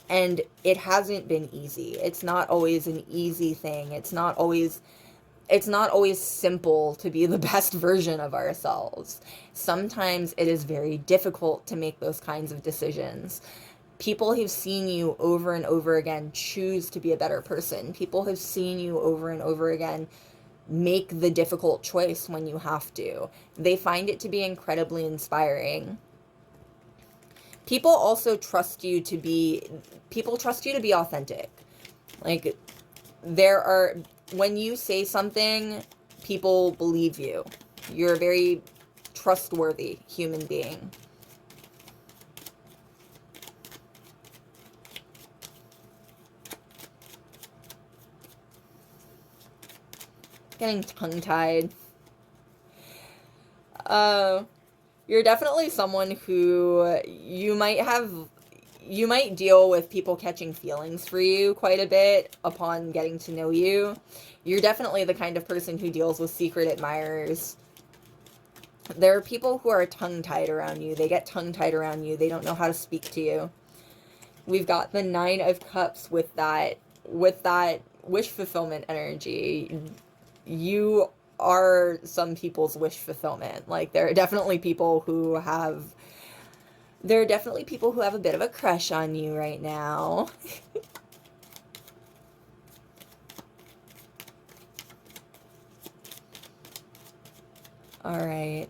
And it hasn't been easy. It's not always an easy thing. It's not always simple to be the best version of ourselves. Sometimes it is very difficult to make those kinds of decisions. People have seen you over and over again choose to be a better person. People have seen you over and over again make the difficult choice when you have to. They find it to be incredibly inspiring. People also trust you to be authentic. Like, when you say something, people believe you. You're a very trustworthy human being. Getting tongue-tied. You're definitely someone who you might deal with people catching feelings for you quite a bit upon getting to know you. You're definitely the kind of person who deals with secret admirers. There are people who are tongue-tied around you. They get tongue-tied around you. They don't know how to speak to you. We've got the Nine of Cups with that wish fulfillment energy. You are some people's wish fulfillment. Like, there are definitely people who have a bit of a crush on you right now. All right.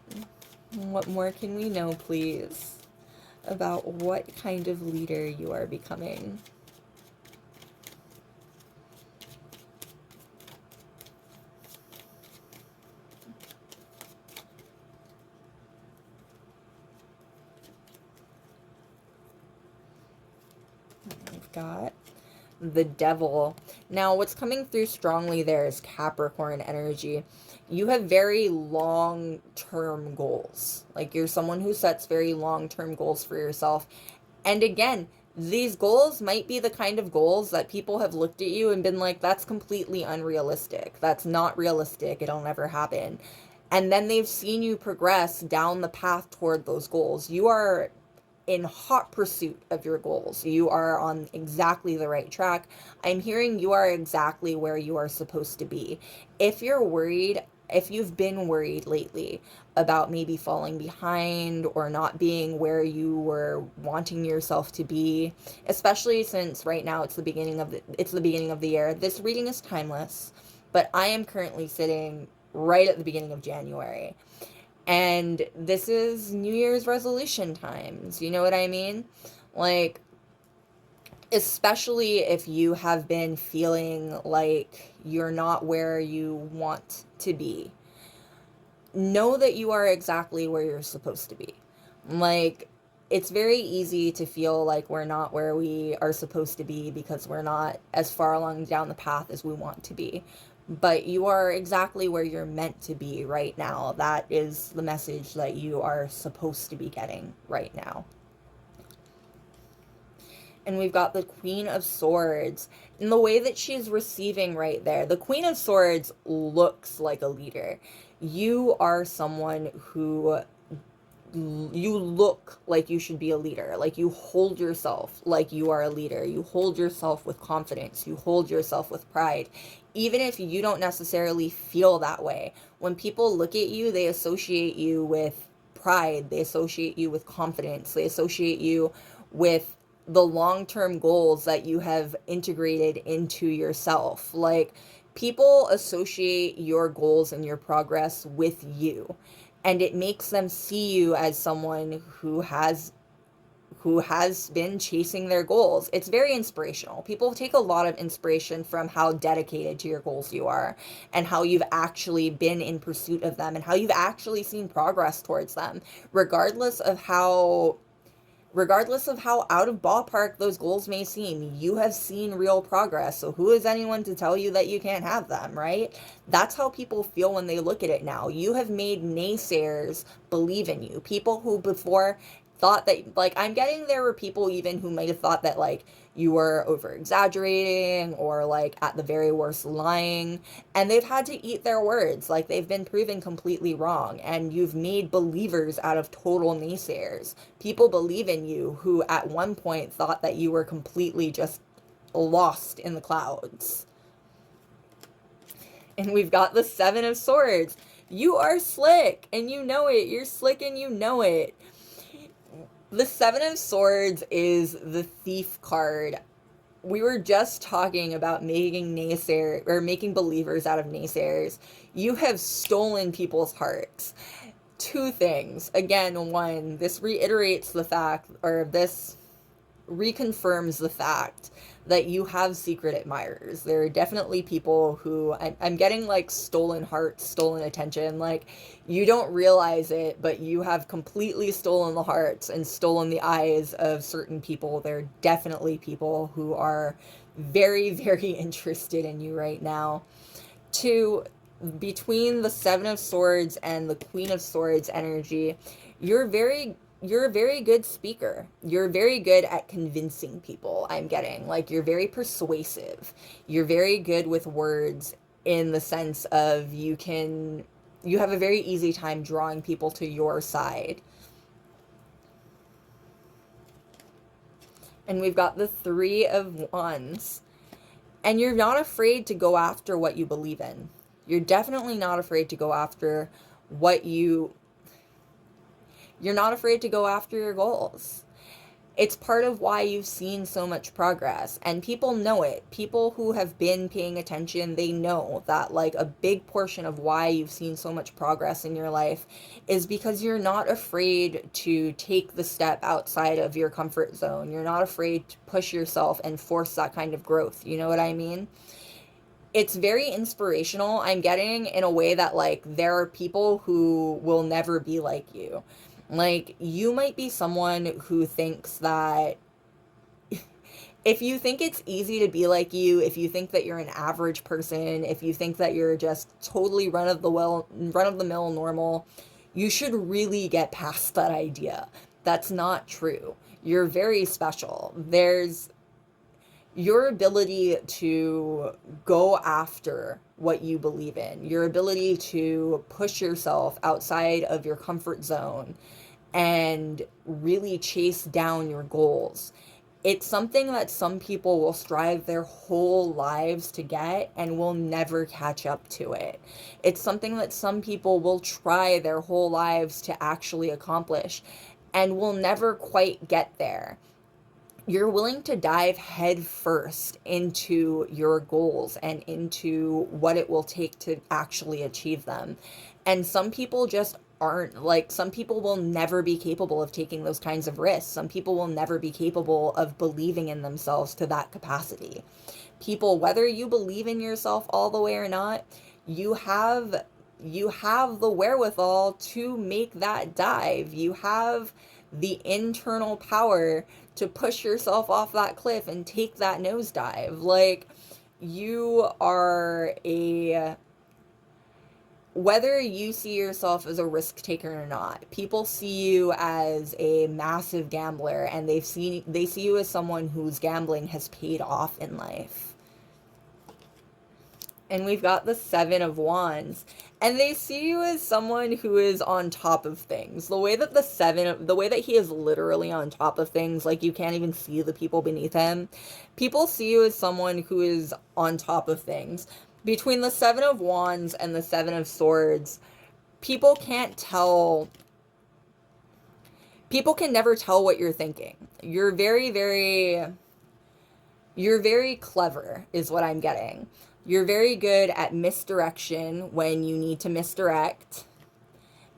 What more can we know, please, about what kind of leader you are becoming? We've got the Devil. Now, what's coming through strongly there is Capricorn energy. You have very long-term goals. Like, you're someone who sets very long-term goals for yourself. And again, these goals might be the kind of goals that people have looked at you and been like, that's completely unrealistic. That's not realistic. It'll never happen. And then they've seen you progress down the path toward those goals. You are in hot pursuit of your goals. You are on exactly the right track. I'm hearing you are exactly where you are supposed to be. If you've been worried lately about maybe falling behind or not being where you were wanting yourself to be, especially since right now it's the beginning of the year. This reading is timeless, but I am currently sitting right at the beginning of January. And this is New Year's resolution times. You know what I mean? Like, especially if you have been feeling like you're not where you want to be, know that you are exactly where you're supposed to be. Like, it's very easy to feel like we're not where we are supposed to be because we're not as far along down the path as we want to be. But you are exactly where you're meant to be right now. That is the message that you are supposed to be getting right now. And we've got the Queen of Swords. And the way that she's receiving right there, the Queen of Swords looks like a leader. You are someone who, you look like you should be a leader. Like, you hold yourself like you are a leader. You hold yourself with confidence. You hold yourself with pride. Even if you don't necessarily feel that way, when people look at you, they associate you with pride. They associate you with confidence. They associate you with the long-term goals that you have integrated into yourself. Like, people associate your goals and your progress with you, and it makes them see you as someone who has been chasing their goals. It's very inspirational. People take a lot of inspiration from how dedicated to your goals you are, and how you've actually been in pursuit of them, and how you've actually seen progress towards them, regardless of how out of ballpark those goals may seem. You have seen real progress, so who is anyone to tell you that you can't have them, right? That's how people feel when they look at it now. You have made naysayers believe in you. People who before thought that, like, I'm getting there were people even who might have thought that, like, you were over exaggerating, or, like, at the very worst lying, and they've had to eat their words. Like, they've been proven completely wrong, and you've made believers out of total naysayers. People believe in you who at one point thought that you were completely just lost in the clouds. And we've got the Seven of Swords. You are slick, and you know it. You're slick, and you know it. The Seven of Swords is the thief card. We were just talking about making believers out of naysayers. You have stolen people's hearts. Two things. Again, one, this reiterates the fact, or this reconfirms the fact that you have secret admirers. There are definitely people who, I'm getting, like, stolen hearts, stolen attention. Like, you don't realize it, but you have completely stolen the hearts and stolen the eyes of certain people. There are definitely people who are very, very interested in you right now. Two, between the Seven of Swords and the Queen of Swords energy, you're a very good speaker. You're very good at convincing people, I'm getting. Like, you're very persuasive. You're very good with words, in the sense of you have a very easy time drawing people to your side. And we've got the Three of Wands. And you're not afraid to go after what you believe in. You're definitely not afraid to go after you're not afraid to go after your goals. It's part of why you've seen so much progress, and people know it. People who have been paying attention, they know that, like, a big portion of why you've seen so much progress in your life is because you're not afraid to take the step outside of your comfort zone. You're not afraid to push yourself and force that kind of growth. You know what I mean? It's very inspirational, I'm getting, in a way that, like, there are people who will never be like you. Like, you might be someone who thinks that if you think it's easy to be like you, if you think that you're an average person, if you think that you're just totally run of the mill normal, you should really get past that idea. That's not true. You're very special. There's your ability to go after what you believe in, your ability to push yourself outside of your comfort zone and really chase down your goals. It's something that some people will strive their whole lives to get and will never catch up to it. It's something that some people will try their whole lives to actually accomplish and will never quite get there. You're willing to dive head first into your goals and into what it will take to actually achieve them. And some people just aren't. Like, some people will never be capable of taking those kinds of risks. Some people will never be capable of believing in themselves to that capacity. People, whether you believe in yourself all the way or not, you have the wherewithal to make that dive. You have the internal power to push yourself off that cliff and take that nosedive. Like, you are whether you see yourself as a risk taker or not, people see you as a massive gambler, and they see you as someone whose gambling has paid off in life. And we've got the Seven of Wands. And they see you as someone who is on top of things. The way that the way that he is literally on top of things, like you can't even see the people beneath him. People see you as someone who is on top of things. Between the Seven of Wands and the Seven of Swords, people can't tell. People can never tell what you're thinking. You're very clever, is what I'm getting. You're very good at misdirection when you need to misdirect.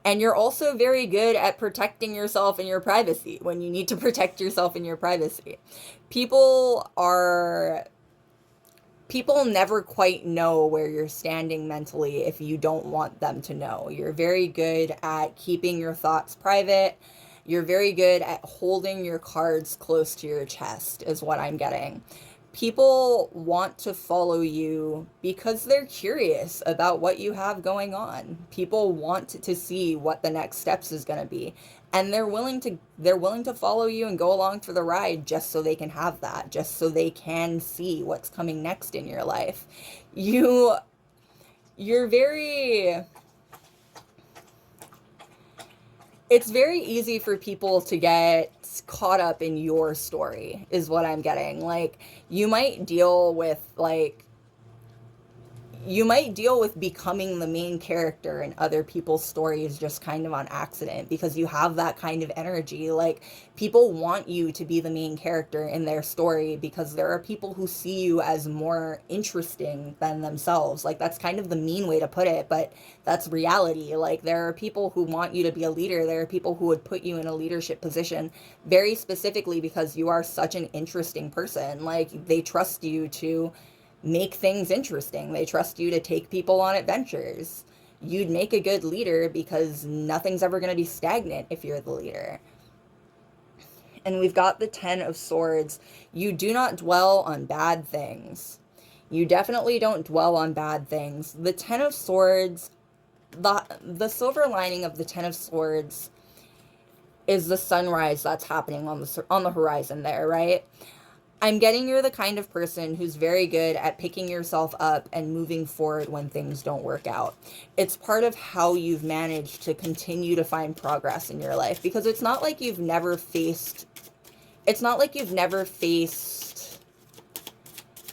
And you're also very good at protecting yourself and your privacy when you need to protect yourself and your privacy. People never quite know where you're standing mentally if you don't want them to know. You're very good at keeping your thoughts private. You're very good at holding your cards close to your chest, is what I'm getting. People want to follow you because they're curious about what you have going on. People want to see what the next steps is going to be, and they're willing to follow you and go along for the ride just so they can have that, just so they can see what's coming next in your life. You're very It's very easy for people to get caught up in your story, is what I'm getting. Like, you might deal with, becoming the main character in other people's stories just kind of on accident because you have that kind of energy. Like, people want you to be the main character in their story because there are people who see you as more interesting than themselves. Like, that's kind of the mean way to put it, but that's reality. Like, there are people who want you to be a leader. There are people who would put you in a leadership position very specifically because you are such an interesting person. Like, they trust you to make things interesting. They trust you to take people on adventures. You'd make a good leader because nothing's ever going to be stagnant if you're the leader. And we've got the Ten of Swords. You do not dwell on bad things. You definitely don't dwell on bad things. The Ten of Swords, the silver lining of the Ten of Swords is the sunrise that's happening on the horizon there, right? I'm getting you're the kind of person who's very good at picking yourself up and moving forward when things don't work out. It's part of how you've managed to continue to find progress in your life, because it's not like you've never faced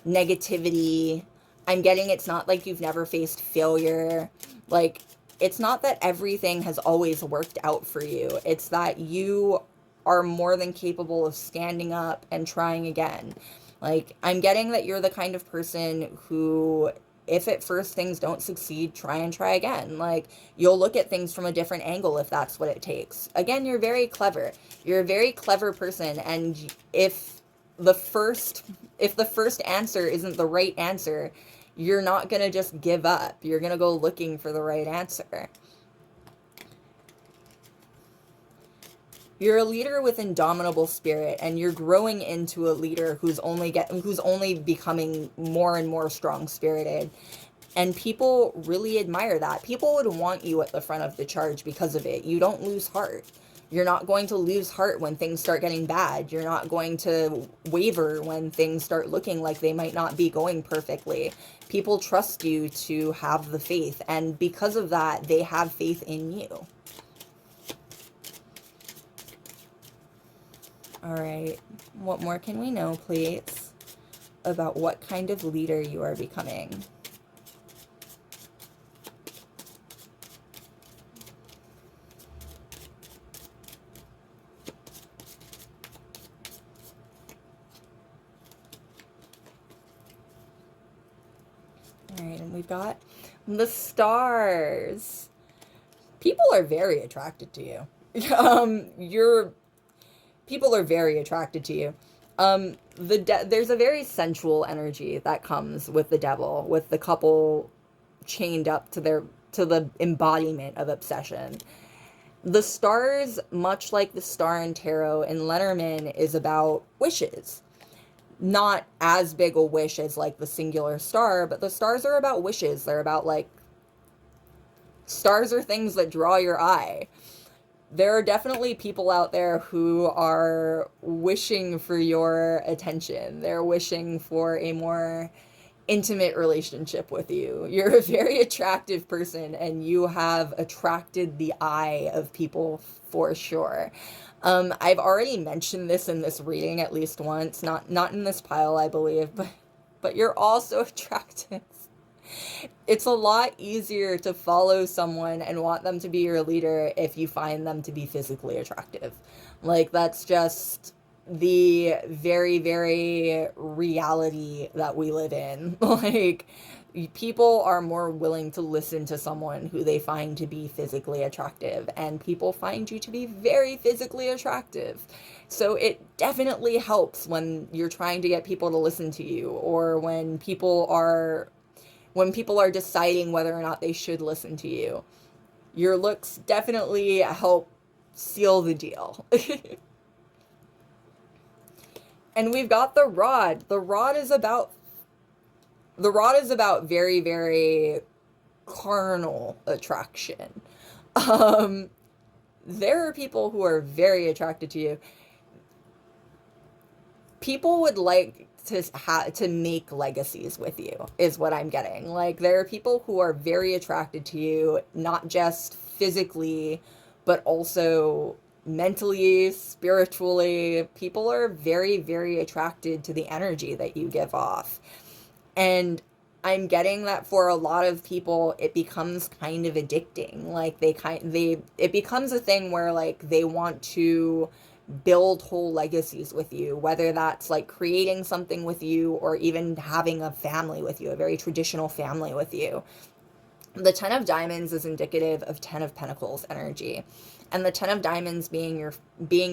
negativity. I'm getting it's not like you've never faced failure. Like, it's not that everything has always worked out for you. It's that you are more than capable of standing up and trying again. Like, I'm getting that you're the kind of person who, if at first things don't succeed, try again. Like, you'll look at things from a different angle if that's what it takes. Again, you're very clever. You're a very clever person, and if the first answer isn't the right answer, you're not going to just give up. You're going to go looking for the right answer. You're a leader with indomitable spirit, and you're growing into a leader who's only becoming more and more strong-spirited. And people really admire that. People would want you at the front of the charge because of it. You don't lose heart. You're not going to lose heart when things start getting bad. You're not going to waver when things start looking like they might not be going perfectly. People trust you to have the faith, and because of that, they have faith in you. All right, what more can we know, please, about what kind of leader you are becoming? All right, and we've got the stars. People are very attracted to you. People are very attracted to you. There's a very sensual energy that comes with the devil, with the couple chained up to the embodiment of obsession. The stars, much like the star in tarot in Lenormand, is about wishes. Not as big a wish as like the singular star, but the stars are about wishes. They're about like Stars are things that draw your eye. There are definitely people out there who are wishing for your attention. They're wishing for a more intimate relationship with you. You're a very attractive person and you have attracted the eye of people for sure. I've already mentioned this in this reading at least once, not in this pile, I believe, but you're also attractive. It's a lot easier to follow someone and want them to be your leader if you find them to be physically attractive. Like, that's just the very, very reality that we live in. Like, people are more willing to listen to someone who they find to be physically attractive, and people find you to be very physically attractive. So it definitely helps when you're trying to get people to listen to you, or when people are deciding whether or not they should listen to you. Your looks definitely help seal the deal. And we've got the rod. The rod is about very, very carnal attraction. There are people who are very attracted to you. People would like to make legacies with you, is what I'm getting. Like, there are people who are very attracted to you, not just physically, but also mentally, spiritually. People are very, very attracted to the energy that you give off. And I'm getting that for a lot of people, it becomes kind of addicting. Like, it becomes a thing where, like, they want to build whole legacies with you, whether that's like creating something with you or even having a family with you, a very traditional family with you. The 10 of Diamonds is indicative of 10 of Pentacles energy. And the 10 of Diamonds being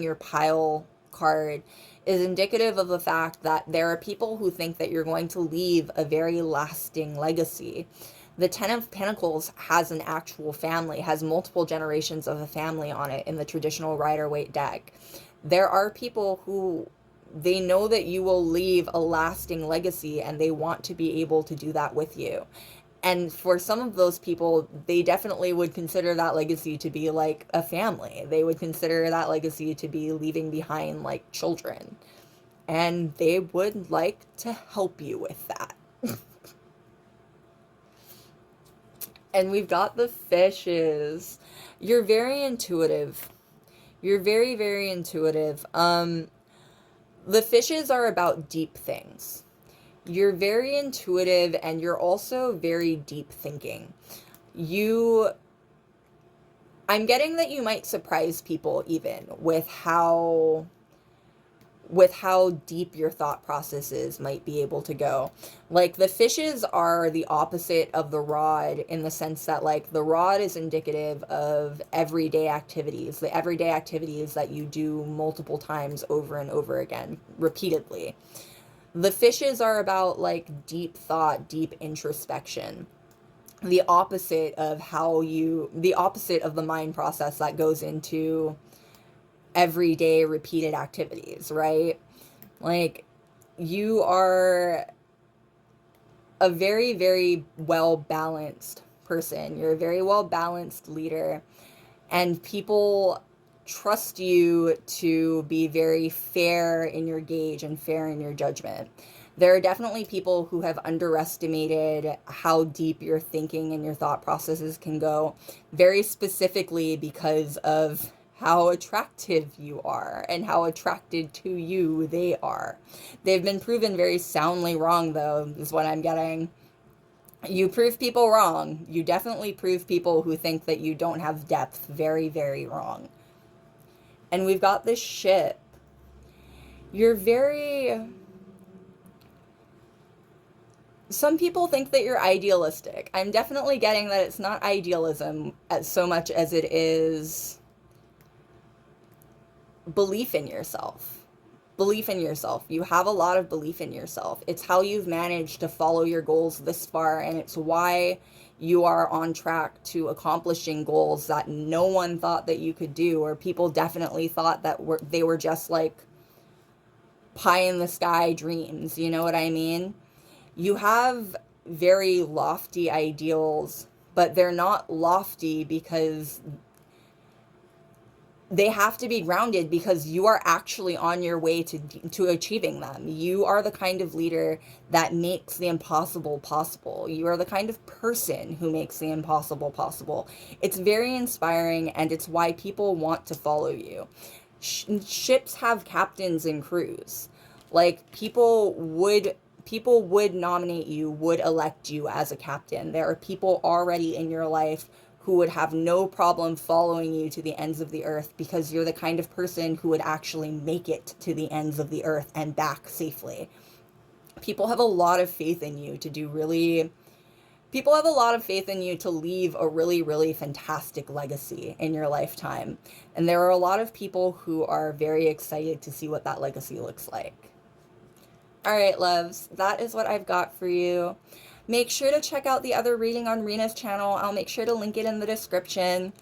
your pile card is indicative of the fact that there are people who think that you're going to leave a very lasting legacy. The 10 of Pentacles has an actual family, has multiple generations of a family on it in the traditional Rider-Waite deck. There are people who, they know that you will leave a lasting legacy and they want to be able to do that with you. And for some of those people, they definitely would consider that legacy to be like a family. They would consider that legacy to be leaving behind like children. And they would like to help you with that. And we've got the fishes. You're very intuitive. You're very, very intuitive. The fishes are about deep things. You're very intuitive and you're also very deep thinking. I'm getting that you might surprise people even with how deep your thought processes might be able to go. Like, the fishes are the opposite of the rod in the sense that, like, the rod is indicative of everyday activities, the everyday activities that you do multiple times over and over again, repeatedly. The fishes are about, like, deep thought, deep introspection. The opposite of the mind process that goes into everyday repeated activities, right? Like, you are a very, very well-balanced person. You're a very well-balanced leader, and people trust you to be very fair in your gauge and fair in your judgment. There are definitely people who have underestimated how deep your thinking and your thought processes can go, very specifically because of how attractive you are and how attracted to you they are. They've been proven very soundly wrong, though, is what I'm getting. You prove people wrong. You definitely prove people who think that you don't have depth very, very wrong. And we've got this ship. You're very... Some people think that you're idealistic. I'm definitely getting that it's not idealism as so much as it is belief in yourself. Belief in yourself. You have a lot of belief in yourself. It's how you've managed to follow your goals this far, and it's why you are on track to accomplishing goals that no one thought that you could do, or people definitely thought that they were just like pie in the sky dreams. You know what I mean? You have very lofty ideals, but they're not lofty because they have to be grounded because you are actually on your way to achieving them. You are the kind of leader that makes the impossible possible. You are the kind of person who makes the impossible possible. It's very inspiring, and it's why people want to follow you. Ships have captains and crews. Like, people would nominate you, would elect you as a captain. There are people already in your life who would have no problem following you to the ends of the earth because you're the kind of person who would actually make it to the ends of the earth and back safely. People have a lot of faith in you to do really People have a lot of faith in you to leave a really, really fantastic legacy in your lifetime. And there are a lot of people who are very excited to see what that legacy looks like. All right, loves, that is what I've got for you. Make sure to check out the other reading on Rena's channel. I'll make sure to link it in the description.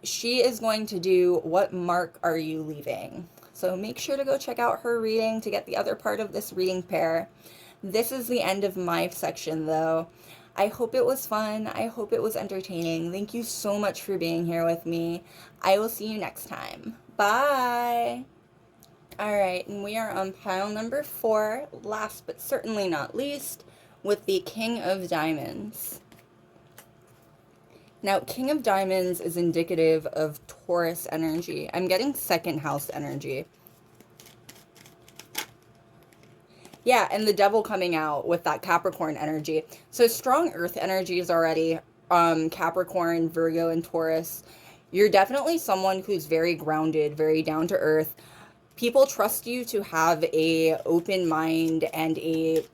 She is going to do What Mark Are You Leaving? So make sure to go check out her reading to get the other part of this reading pair. This is the end of my section, though. I hope it was fun. I hope it was entertaining. Thank you so much for being here with me. I will see you next time. Bye! Alright, and we are on pile number 4, last but certainly not least, with the King of Diamonds. Now, King of Diamonds is indicative of Taurus energy. I'm getting second house energy. Yeah, and the Devil coming out with that Capricorn energy. So strong earth energies already. Capricorn, Virgo, and Taurus. You're definitely someone who's very grounded, very down to earth. People trust you to have a open mind and a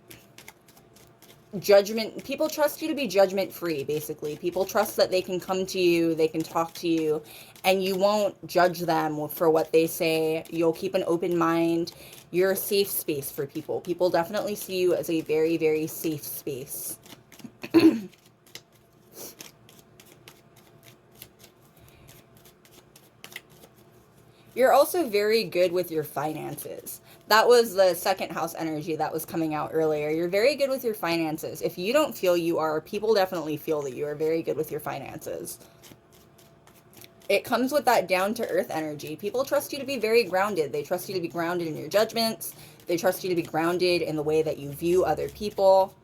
judgment. People trust you to be judgment free, basically. People trust that they can come to you, they can talk to you, and you won't judge them for what they say. You'll keep an open mind. You're a safe space for people. People definitely see you as a very, very safe space. You're also very good with your finances. That was the second house energy that was coming out earlier. You're very good with your finances. If you don't feel you are, people definitely feel that you are very good with your finances. It comes with that down-to-earth energy. People trust you to be very grounded. They trust you to be grounded in your judgments. They trust you to be grounded in the way that you view other people.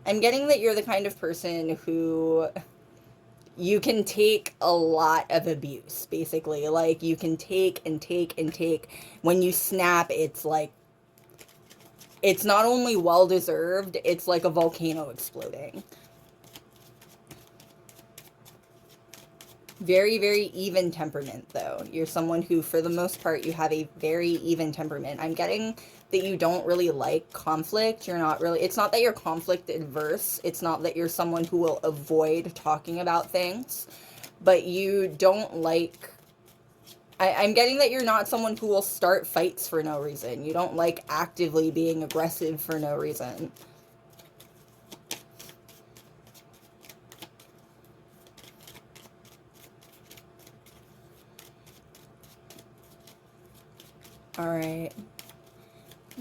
I'm getting that you're the kind of person who you can take a lot of abuse, basically. Like, you can take and take and take. When you snap, it's like, it's not only well-deserved, it's like a volcano exploding. Very, very even temperament, though. You're someone who, for the most part, you have a very even temperament. I'm getting that you don't really like conflict. You're not really, it's not that you're conflict adverse. It's not that you're someone who will avoid talking about things, but you don't like, I'm getting that you're not someone who will start fights for no reason. You don't like actively being aggressive for no reason. Alright.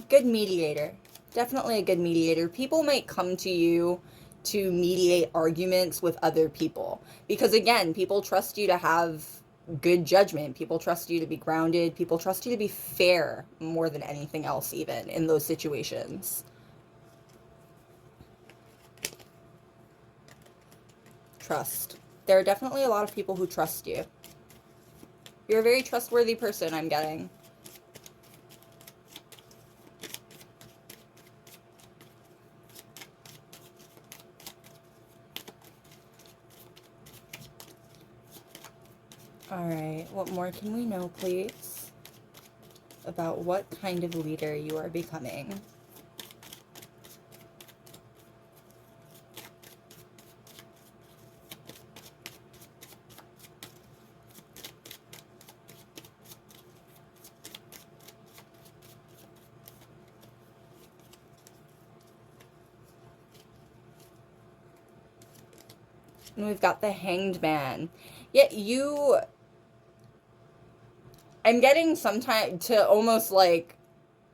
Good mediator. Definitely a good mediator. People might come to you to mediate arguments with other people. Because again, people trust you to have good judgment. People trust you to be grounded. People trust you to be fair more than anything else, even in those situations. Trust. There are definitely a lot of people who trust you. You're a very trustworthy person, I'm getting. Alright, what more can we know, please, about what kind of leader you are becoming? And we've got the Hanged Man. Yet you, I'm getting sometimes to almost like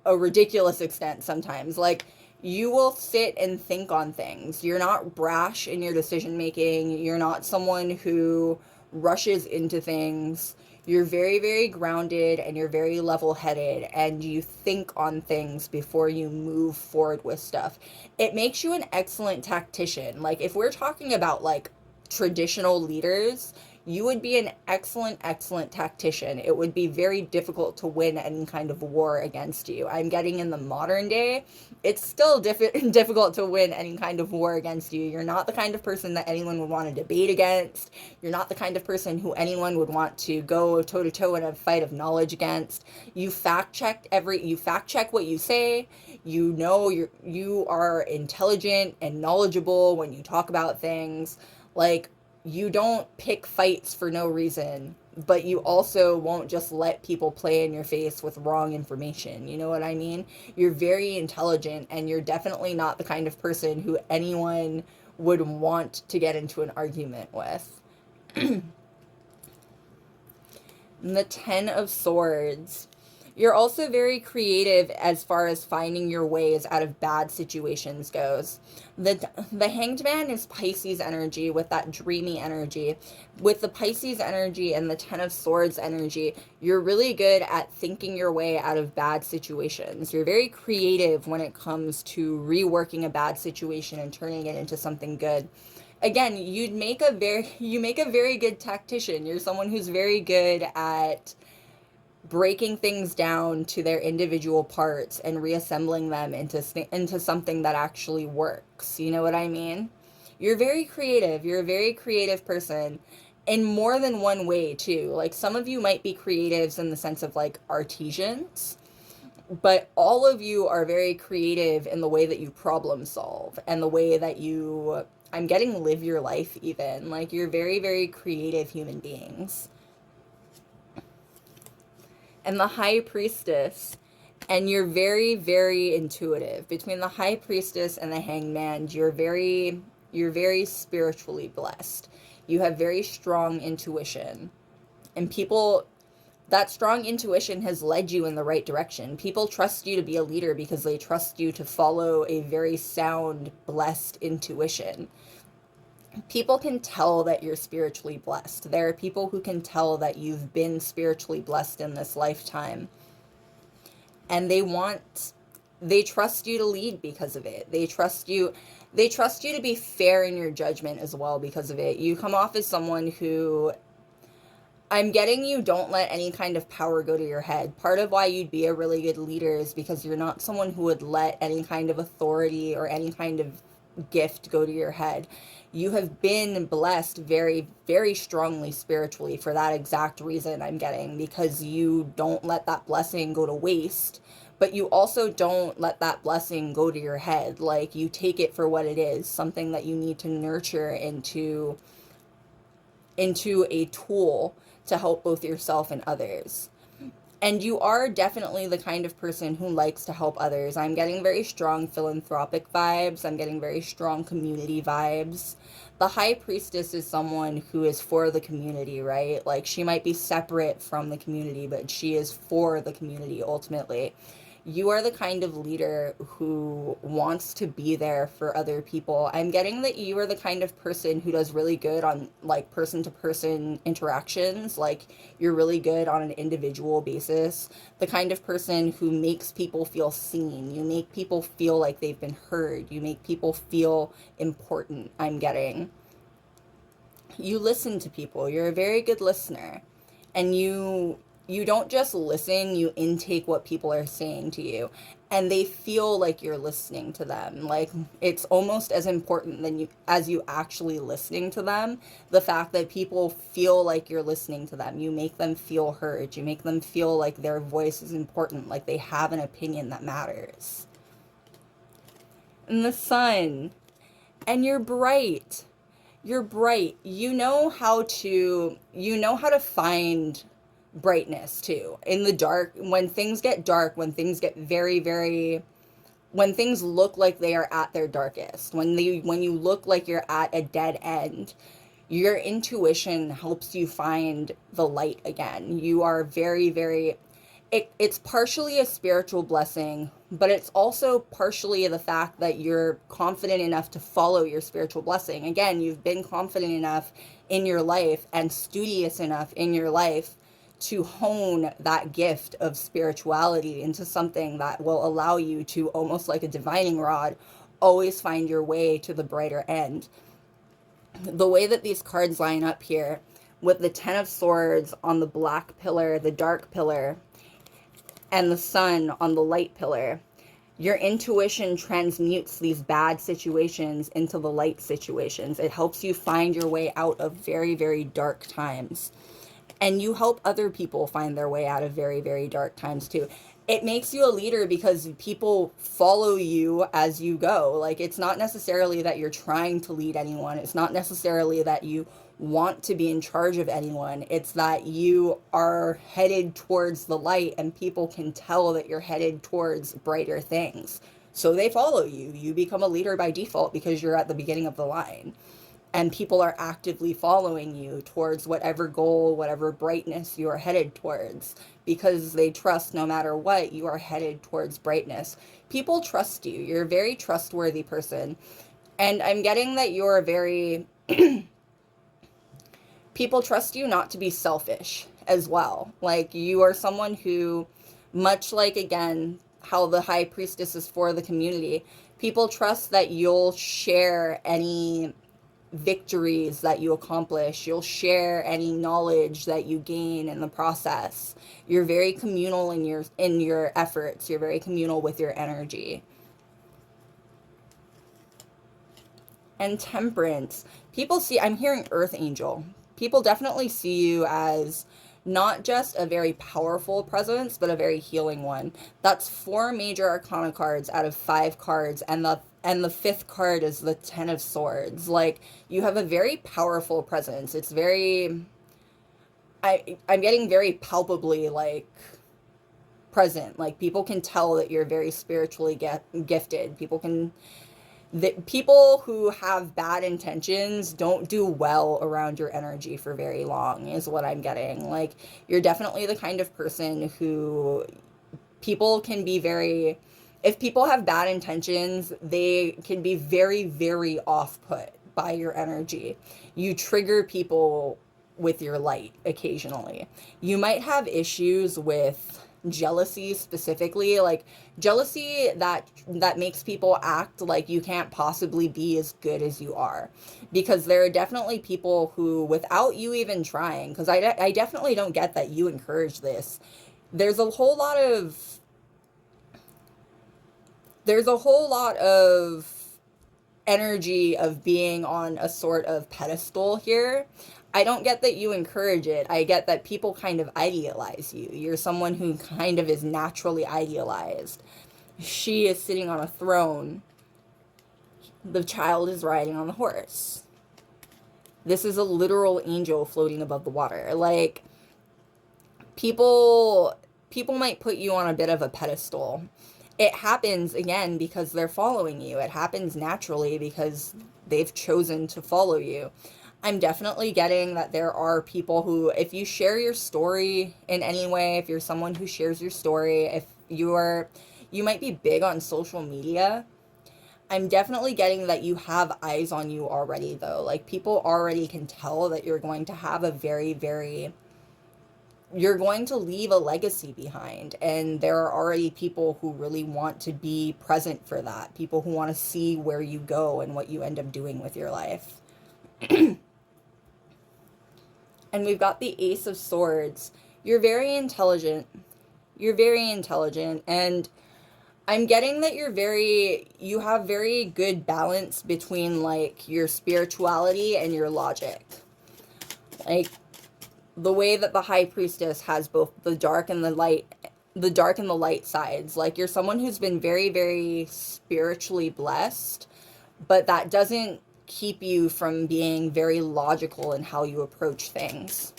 a ridiculous extent sometimes. Like, you will sit and think on things. You're not brash in your decision making. You're not someone who rushes into things. You're very, very grounded and you're very level headed and you think on things before you move forward with stuff. It makes you an excellent tactician. Like, if we're talking about like traditional leaders, you would be an excellent, excellent tactician. It would be very difficult to win any kind of war against you. I'm getting in the modern day, it's still difficult to win any kind of war against you. You're not the kind of person that anyone would want to debate against. You're not the kind of person who anyone would want to go toe to toe in a fight of knowledge against. You fact check what you say. You know you are intelligent and knowledgeable when you talk about things. Like, you don't pick fights for no reason, but you also won't just let people play in your face with wrong information. You know what I mean? You're very intelligent, and you're definitely not the kind of person who anyone would want to get into an argument with. The Ten of Swords. You're also very creative as far as finding your ways out of bad situations goes. The Hanged Man is Pisces energy with that dreamy energy. With the Pisces energy and the Ten of Swords energy, you're really good at thinking your way out of bad situations. You're very creative when it comes to reworking a bad situation and turning it into something good. Again, you make a very good tactician. You're someone who's very good at breaking things down to their individual parts and reassembling them into something that actually works. You know what I mean? You're very creative. You're a very creative person in more than one way too. Like, some of you might be creatives in the sense of like artisans, but all of you are very creative in the way that you problem solve and the way that you, I'm getting, live your life even. Like, you're very, very creative human beings. And the High Priestess, and you're very, very intuitive. Between the High Priestess and the Hanged Man, you're very spiritually blessed. You have very strong intuition. And people, that strong intuition has led you in the right direction. People trust you to be a leader because they trust you to follow a very sound, blessed intuition. People can tell that you're spiritually blessed. There are people who can tell that you've been spiritually blessed in this lifetime. And they trust you to lead because of it. They trust you to be fair in your judgment as well because of it. You come off as someone who, I'm getting, you don't let any kind of power go to your head. Part of why you'd be a really good leader is because you're not someone who would let any kind of authority or any kind of gift go to your head. You have been blessed very, very strongly spiritually for that exact reason, I'm getting, because you don't let that blessing go to waste, but you also don't let that blessing go to your head. Like, you take it for what it is, something that you need to nurture into a tool to help both yourself and others. And you are definitely the kind of person who likes to help others. I'm getting very strong philanthropic vibes. I'm getting very strong community vibes. The High Priestess is someone who is for the community, right? Like, she might be separate from the community, but she is for the community ultimately. You are the kind of leader who wants to be there for other people. I'm getting that you are the kind of person who does really good on like person-to-person interactions. Like, you're really good on an individual basis. The kind of person who makes people feel seen. You make people feel like they've been heard. You make people feel important, I'm getting. You listen to people. You're a very good listener. And you don't just listen, you intake what people are saying to you, and they feel like you're listening to them. Like, it's almost as important as you actually listening to them. The fact that people feel like you're listening to them, you make them feel heard, you make them feel like their voice is important, like they have an opinion that matters. And the Sun, and you're bright. You're bright. You know how to find brightness too in the dark. When things get dark, when things get very, very, when things look like they are at their darkest, when you look like you're at a dead end, your intuition helps you find the light again. You are very, very, it's partially a spiritual blessing, but it's also partially the fact that you're confident enough to follow your spiritual blessing. Again, you've been confident enough in your life and studious enough in your life to hone that gift of spirituality into something that will allow you to, almost like a divining rod, always find your way to the brighter end. The way that these cards line up here, with the Ten of Swords on the black pillar, the dark pillar, and the sun on the light pillar, your intuition transmutes these bad situations into the light situations. It helps you find your way out of very, very dark times. And you help other people find their way out of very, very dark times too. It makes you a leader because people follow you as you go. Like, it's not necessarily that you're trying to lead anyone. It's not necessarily that you want to be in charge of anyone. It's that you are headed towards the light and people can tell that you're headed towards brighter things. So they follow you. You become a leader by default because you're at the beginning of the line. And people are actively following you towards whatever goal, whatever brightness you are headed towards, because they trust no matter what, you are headed towards brightness. People trust you. You're a very trustworthy person. And I'm getting that you're very... people trust you not to be selfish as well. Like, you are someone who, much like, again, how the High Priestess is for the community, people trust that you'll share any victories that you accomplish. You'll share any knowledge that you gain in the process. You're very communal in your efforts. You're very communal with your energy. And Temperance. People see, I'm hearing Earth Angel. People definitely see you as not just a very powerful presence, but a very healing one. That's 4 major arcana cards out of 5 cards, and the 5th card is the Ten of Swords. Like, you have a very powerful presence. It's very... I'm getting very palpably, like, present. Like, people can tell that you're very spiritually gifted. People who have bad intentions don't do well around your energy for very long, is what I'm getting. Like, you're definitely the kind of person who people can be very... If people have bad intentions, they can be very, very off-put by your energy. You trigger people with your light occasionally. You might have issues with jealousy specifically, like jealousy that makes people act like you can't possibly be as good as you are. Because there are definitely people who, without you even trying, because I definitely don't get that you encourage this, there's a whole lot of energy of being on a sort of pedestal here. I don't get that you encourage it. I get that people kind of idealize you. You're someone who kind of is naturally idealized. She is sitting on a throne. The child is riding on the horse. This is a literal angel floating above the water. Like, people might put you on a bit of a pedestal. It happens, again, because they're following you. It happens naturally because they've chosen to follow you. I'm definitely getting that there are people who, if you share your story in any way, if you're someone who shares your story, if you might be big on social media, I'm definitely getting that you have eyes on you already, though. Like, people already can tell that you're going to have a very, very... You're going to leave a legacy behind, and there are already people who really want to be present for that. People who want to see where you go and what you end up doing with your life. And we've got the Ace of Swords. You're very intelligent. You're very intelligent, and I'm getting that you have very good balance between, like, your spirituality and your logic. Like, the way that the High Priestess has both the dark and the light sides. Like, you're someone who's been very, very spiritually blessed, but that doesn't keep you from being very logical in how you approach things.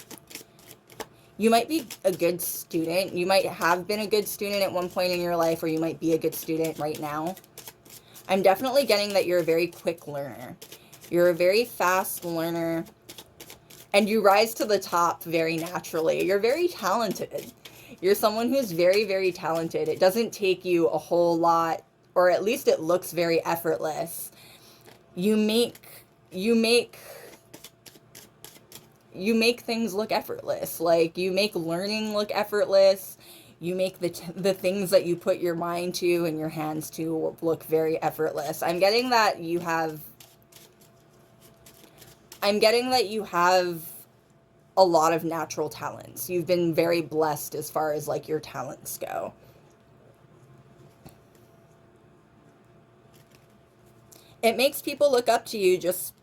You might be a good student. You might have been a good student at one point in your life, or you might be a good student right now. I'm definitely getting that you're a very quick learner. You're a very fast learner, and you rise to the top very naturally. You're very talented. You're someone who's very, very talented. It doesn't take you a whole lot, or at least it looks very effortless. You make you make you make things look effortless. Like, you make learning look effortless. You make the things that you put your mind to and your hands to look very effortless. I'm getting that you have a lot of natural talents. You've been very blessed as far as like your talents go. It makes people look up to you just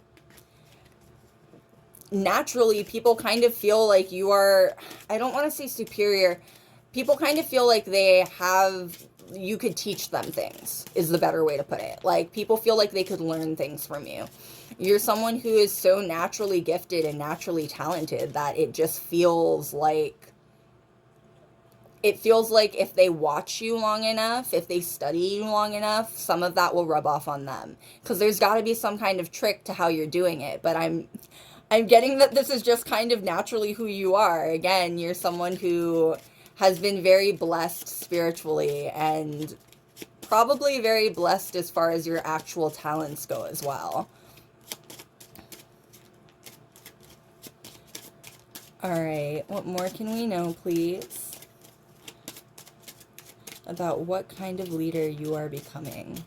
naturally. People kind of feel like you are, I don't want to say superior. People kind of feel like you could teach them things, is the better way to put it. Like, people feel like they could learn things from you. You're someone who is so naturally gifted and naturally talented that it just feels like, if they watch you long enough, if they study you long enough, some of that will rub off on them. Because there's got to be some kind of trick to how you're doing it. But I'm getting that this is just kind of naturally who you are. Again, you're someone who has been very blessed spiritually and probably very blessed as far as your actual talents go as well. All right, what more can we know, please, about what kind of leader you are becoming?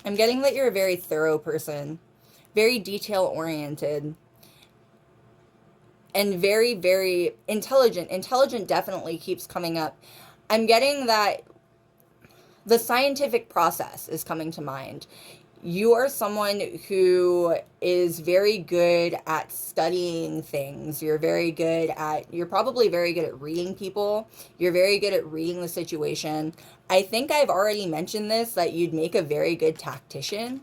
I'm getting that you're a very thorough person, very detail-oriented, and very, very intelligent. Intelligent definitely keeps coming up. I'm getting that the scientific process is coming to mind. You are someone who is very good at studying things. You're probably very good at reading people. You're very good at reading the situation. I think I've already mentioned this, that you'd make a very good tactician.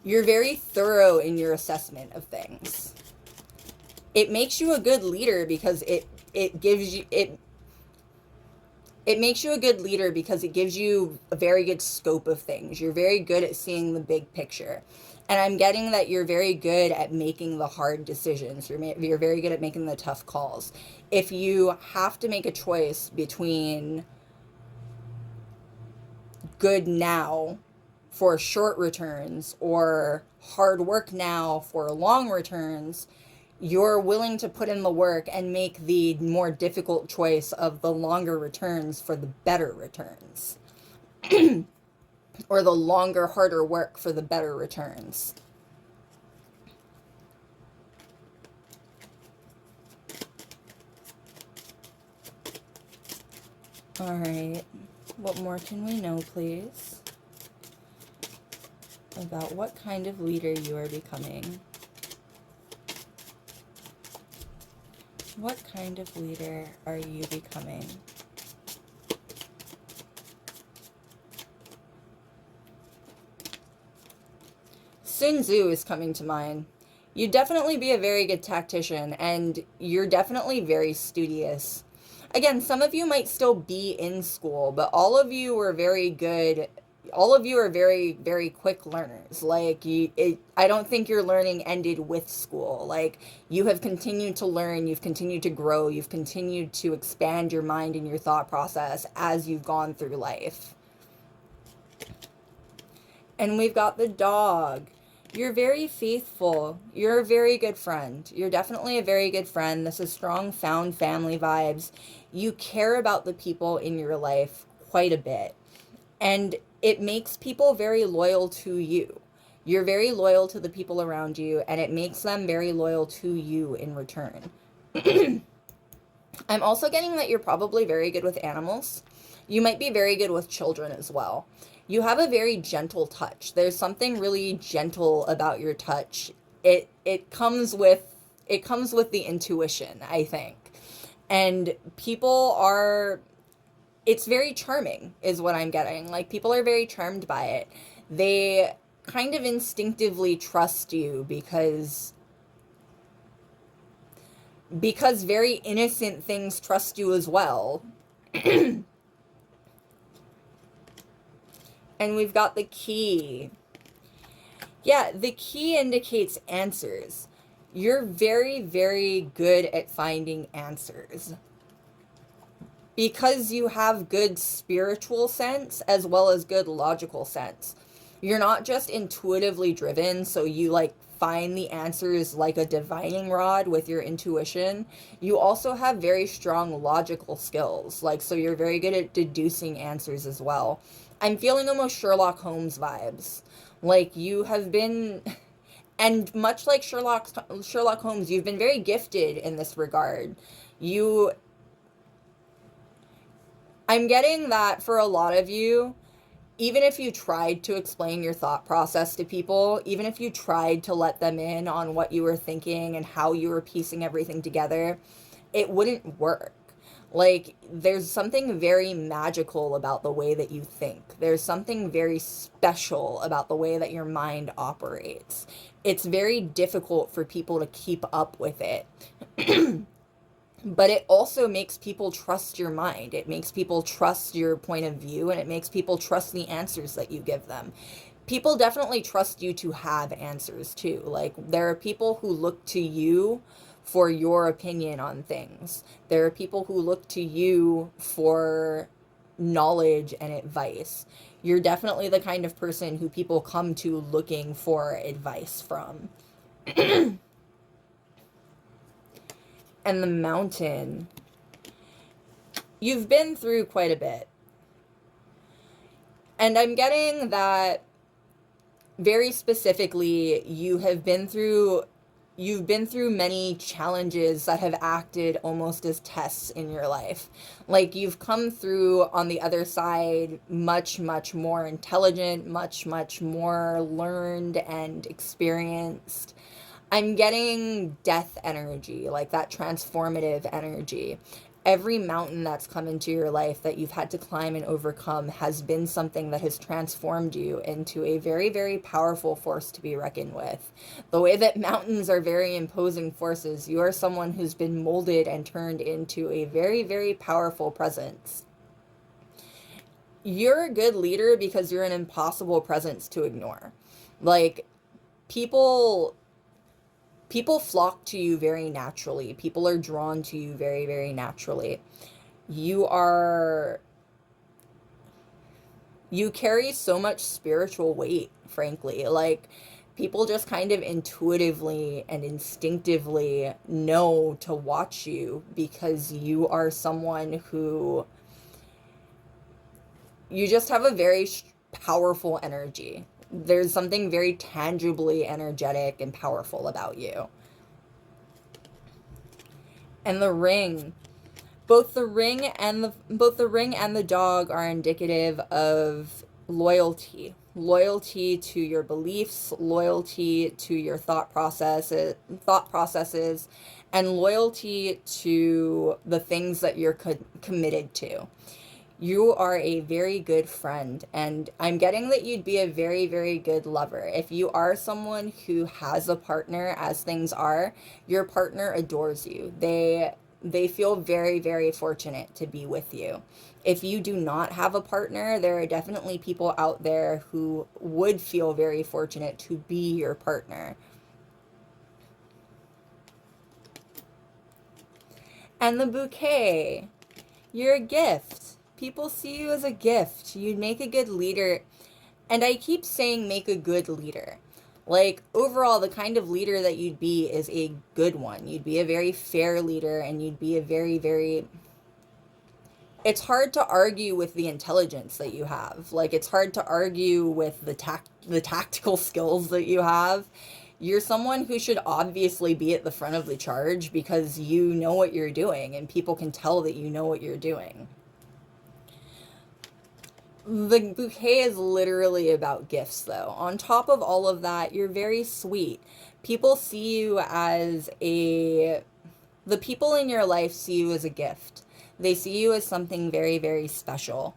You're very thorough in your assessment of things. It makes you a good leader because it makes you a good leader because it gives you a very good scope of things. You're very good at seeing the big picture. And I'm getting that you're very good at making the hard decisions. You're very good at making the tough calls. If you have to make a choice between good now for short returns or hard work now for long returns, you're willing to put in the work and make the more difficult choice of the longer returns for the better returns. Or the longer, harder work for the better returns. All right. What more can we know, please, about what kind of leader you are becoming? What kind of leader are you becoming? Sun Tzu is coming to mind. You'd definitely be a very good tactician, and you're definitely very studious. Again, some of you might still be in school, but all of you are very good. All of you are very, very quick learners. Like, I don't think your learning ended with school. Like, you have continued to learn, you've continued to grow, you've continued to expand your mind and your thought process as you've gone through life. And we've got the dog. You're very faithful. You're a very good friend. You're definitely a very good friend. This is strong found family vibes. You care about the people in your life quite a bit. And it makes people very loyal to you. You're very loyal to the people around you, and it makes them very loyal to you in return. I'm also getting that you're probably very good with animals. You might be very good with children as well. You have a very gentle touch. There's something really gentle about your touch. It comes with the intuition, I think. And it's very charming is what I'm getting. Like, people are very charmed by it. They kind of instinctively trust you because very innocent things trust you as well. And we've got the key. Yeah, the key indicates answers. You're very, very good at finding answers because you have good spiritual sense as well as good logical sense. You're not just intuitively driven, so you like find the answers like a divining rod with your intuition. You also have very strong logical skills, like, so you're very good at deducing answers as well. I'm feeling almost Sherlock Holmes vibes. Like, you have been, and much like Sherlock Holmes, you've been very gifted in this regard. You I'm getting that for a lot of you, even if you tried to explain your thought process to people, even if you tried to let them in on what you were thinking and how you were piecing everything together, it wouldn't work. Like, there's something very magical about the way that you think. There's something very special about the way that your mind operates. It's very difficult for people to keep up with it. But it also makes people trust your mind. It makes people trust your point of view, and it makes people trust the answers that you give them. People definitely trust you to have answers too. Like, there are people who look to you for your opinion on things. There are people who look to you for knowledge and advice. You're definitely the kind of person who people come to looking for advice from. And the mountain. You've been through quite a bit. And I'm getting that very specifically you've been through many challenges that have acted almost as tests in your life. Like, you've come through on the other side much, much more intelligent, much, much more learned and experienced. I'm getting death energy, like that transformative energy. Every mountain that's come into your life that you've had to climb and overcome has been something that has transformed you into a very, very powerful force to be reckoned with. The way that mountains are very imposing forces, you are someone who's been molded and turned into a very, very powerful presence. You're a good leader because you're an impossible presence to ignore. Like, people flock to you very naturally. People are drawn to you very, very naturally. You carry so much spiritual weight, frankly. Like, people just kind of intuitively and instinctively know to watch you because you are someone who, you just have a very powerful energy. There's something very tangibly energetic and powerful about you. And the ring. Both the ring and the dog are indicative of loyalty. Loyalty to your beliefs, loyalty to your thought processes, and loyalty to the things that you're committed to. You are a very good friend, and I'm getting that you'd be a very, very good lover. If you are someone who has a partner, as things are, your partner adores you. They feel very, very fortunate to be with you. If you do not have a partner, there are definitely people out there who would feel very fortunate to be your partner. And the bouquet. You're a gift. People see you as a gift. You'd make a good leader. And I keep saying make a good leader. Like, overall, the kind of leader that you'd be is a good one. You'd be a very fair leader, and you'd be a very, very... It's hard to argue with the intelligence that you have. Like, it's hard to argue with the tactical skills that you have. You're someone who should obviously be at the front of the charge because you know what you're doing, and people can tell that you know what you're doing. The bouquet is literally about gifts, though. On top of all of that, you're very sweet. People see you as a... The people in your life see you as a gift. They see you as something very, very special.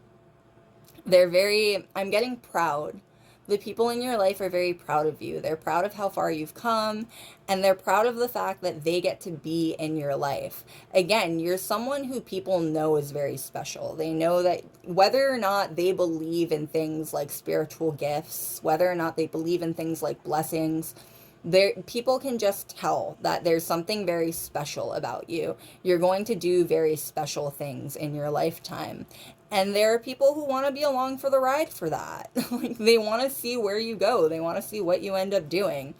They're very... I'm getting proud. The people in your life are very proud of you. They're proud of how far you've come, and they're proud of the fact that they get to be in your life. Again, you're someone who people know is very special. They know that whether or not they believe in things like spiritual gifts, whether or not they believe in things like blessings, there people can just tell that there's something very special about you. You're going to do very special things in your lifetime. And there are people who want to be along for the ride for that. Like they want to see where you go. They want to see what you end up doing.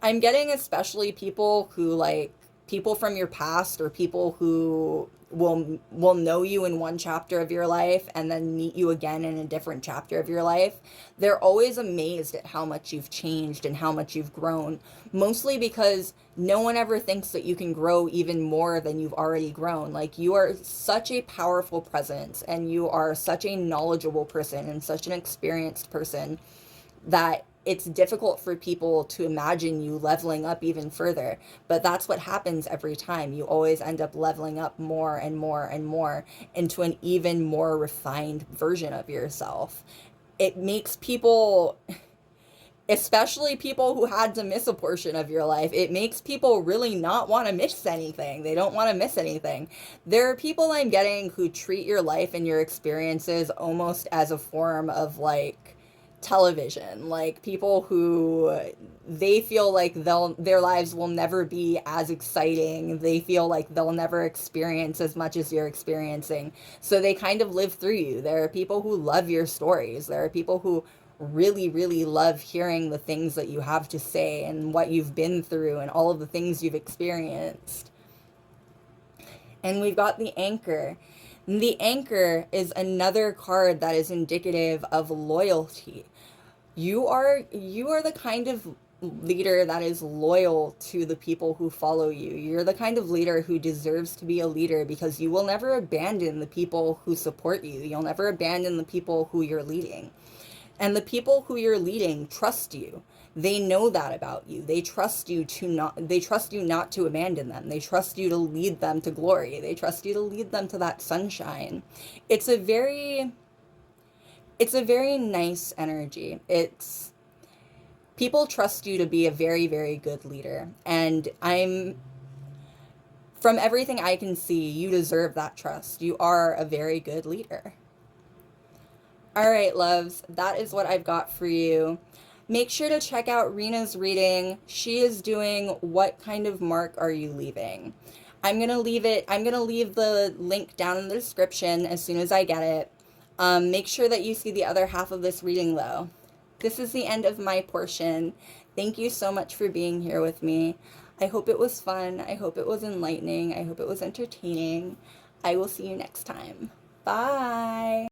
I'm getting especially people who like people from your past, or people who will know you in one chapter of your life and then meet you again in a different chapter of your life. They're always amazed at how much you've changed and how much you've grown, mostly because no one ever thinks that you can grow even more than you've already grown. Like you are such a powerful presence, and you are such a knowledgeable person and such an experienced person that it's difficult for people to imagine you leveling up even further. But that's what happens every time. You always end up leveling up more and more and more into an even more refined version of yourself. It makes people, especially people who had to miss a portion of your life, it makes people really not want to miss anything. They don't want to miss anything. There are people I'm getting who treat your life and your experiences almost as a form of like television. Like people who they feel like their lives will never be as exciting. They feel like they'll never experience as much as you're experiencing. So they kind of live through you. There are people who love your stories. There are people who really, really love hearing the things that you have to say and what you've been through and all of the things you've experienced. And we've got the Anchor. And the Anchor is another card that is indicative of loyalty. You are the kind of leader that is loyal to the people who follow you. You're the kind of leader who deserves to be a leader, because you will never abandon the people who support you. You'll never abandon the people who you're leading. And the people who you're leading trust you. They know that about you. They trust you not to abandon them. They trust you to lead them to glory. They trust you to lead them to that sunshine. It's a very it's a very nice energy. It's people trust you to be a very, very good leader. And from everything I can see, you deserve that trust. You are a very good leader. All right, loves, that is what I've got for you. Make sure to check out Rena's reading. She is doing What Kind of Mark Are You Leaving? I'm going to leave the link down in the description as soon as I get it. Make sure that you see the other half of this reading, though. This is the end of my portion. Thank you so much for being here with me. I hope it was fun. I hope it was enlightening. I hope it was entertaining. I will see you next time. Bye.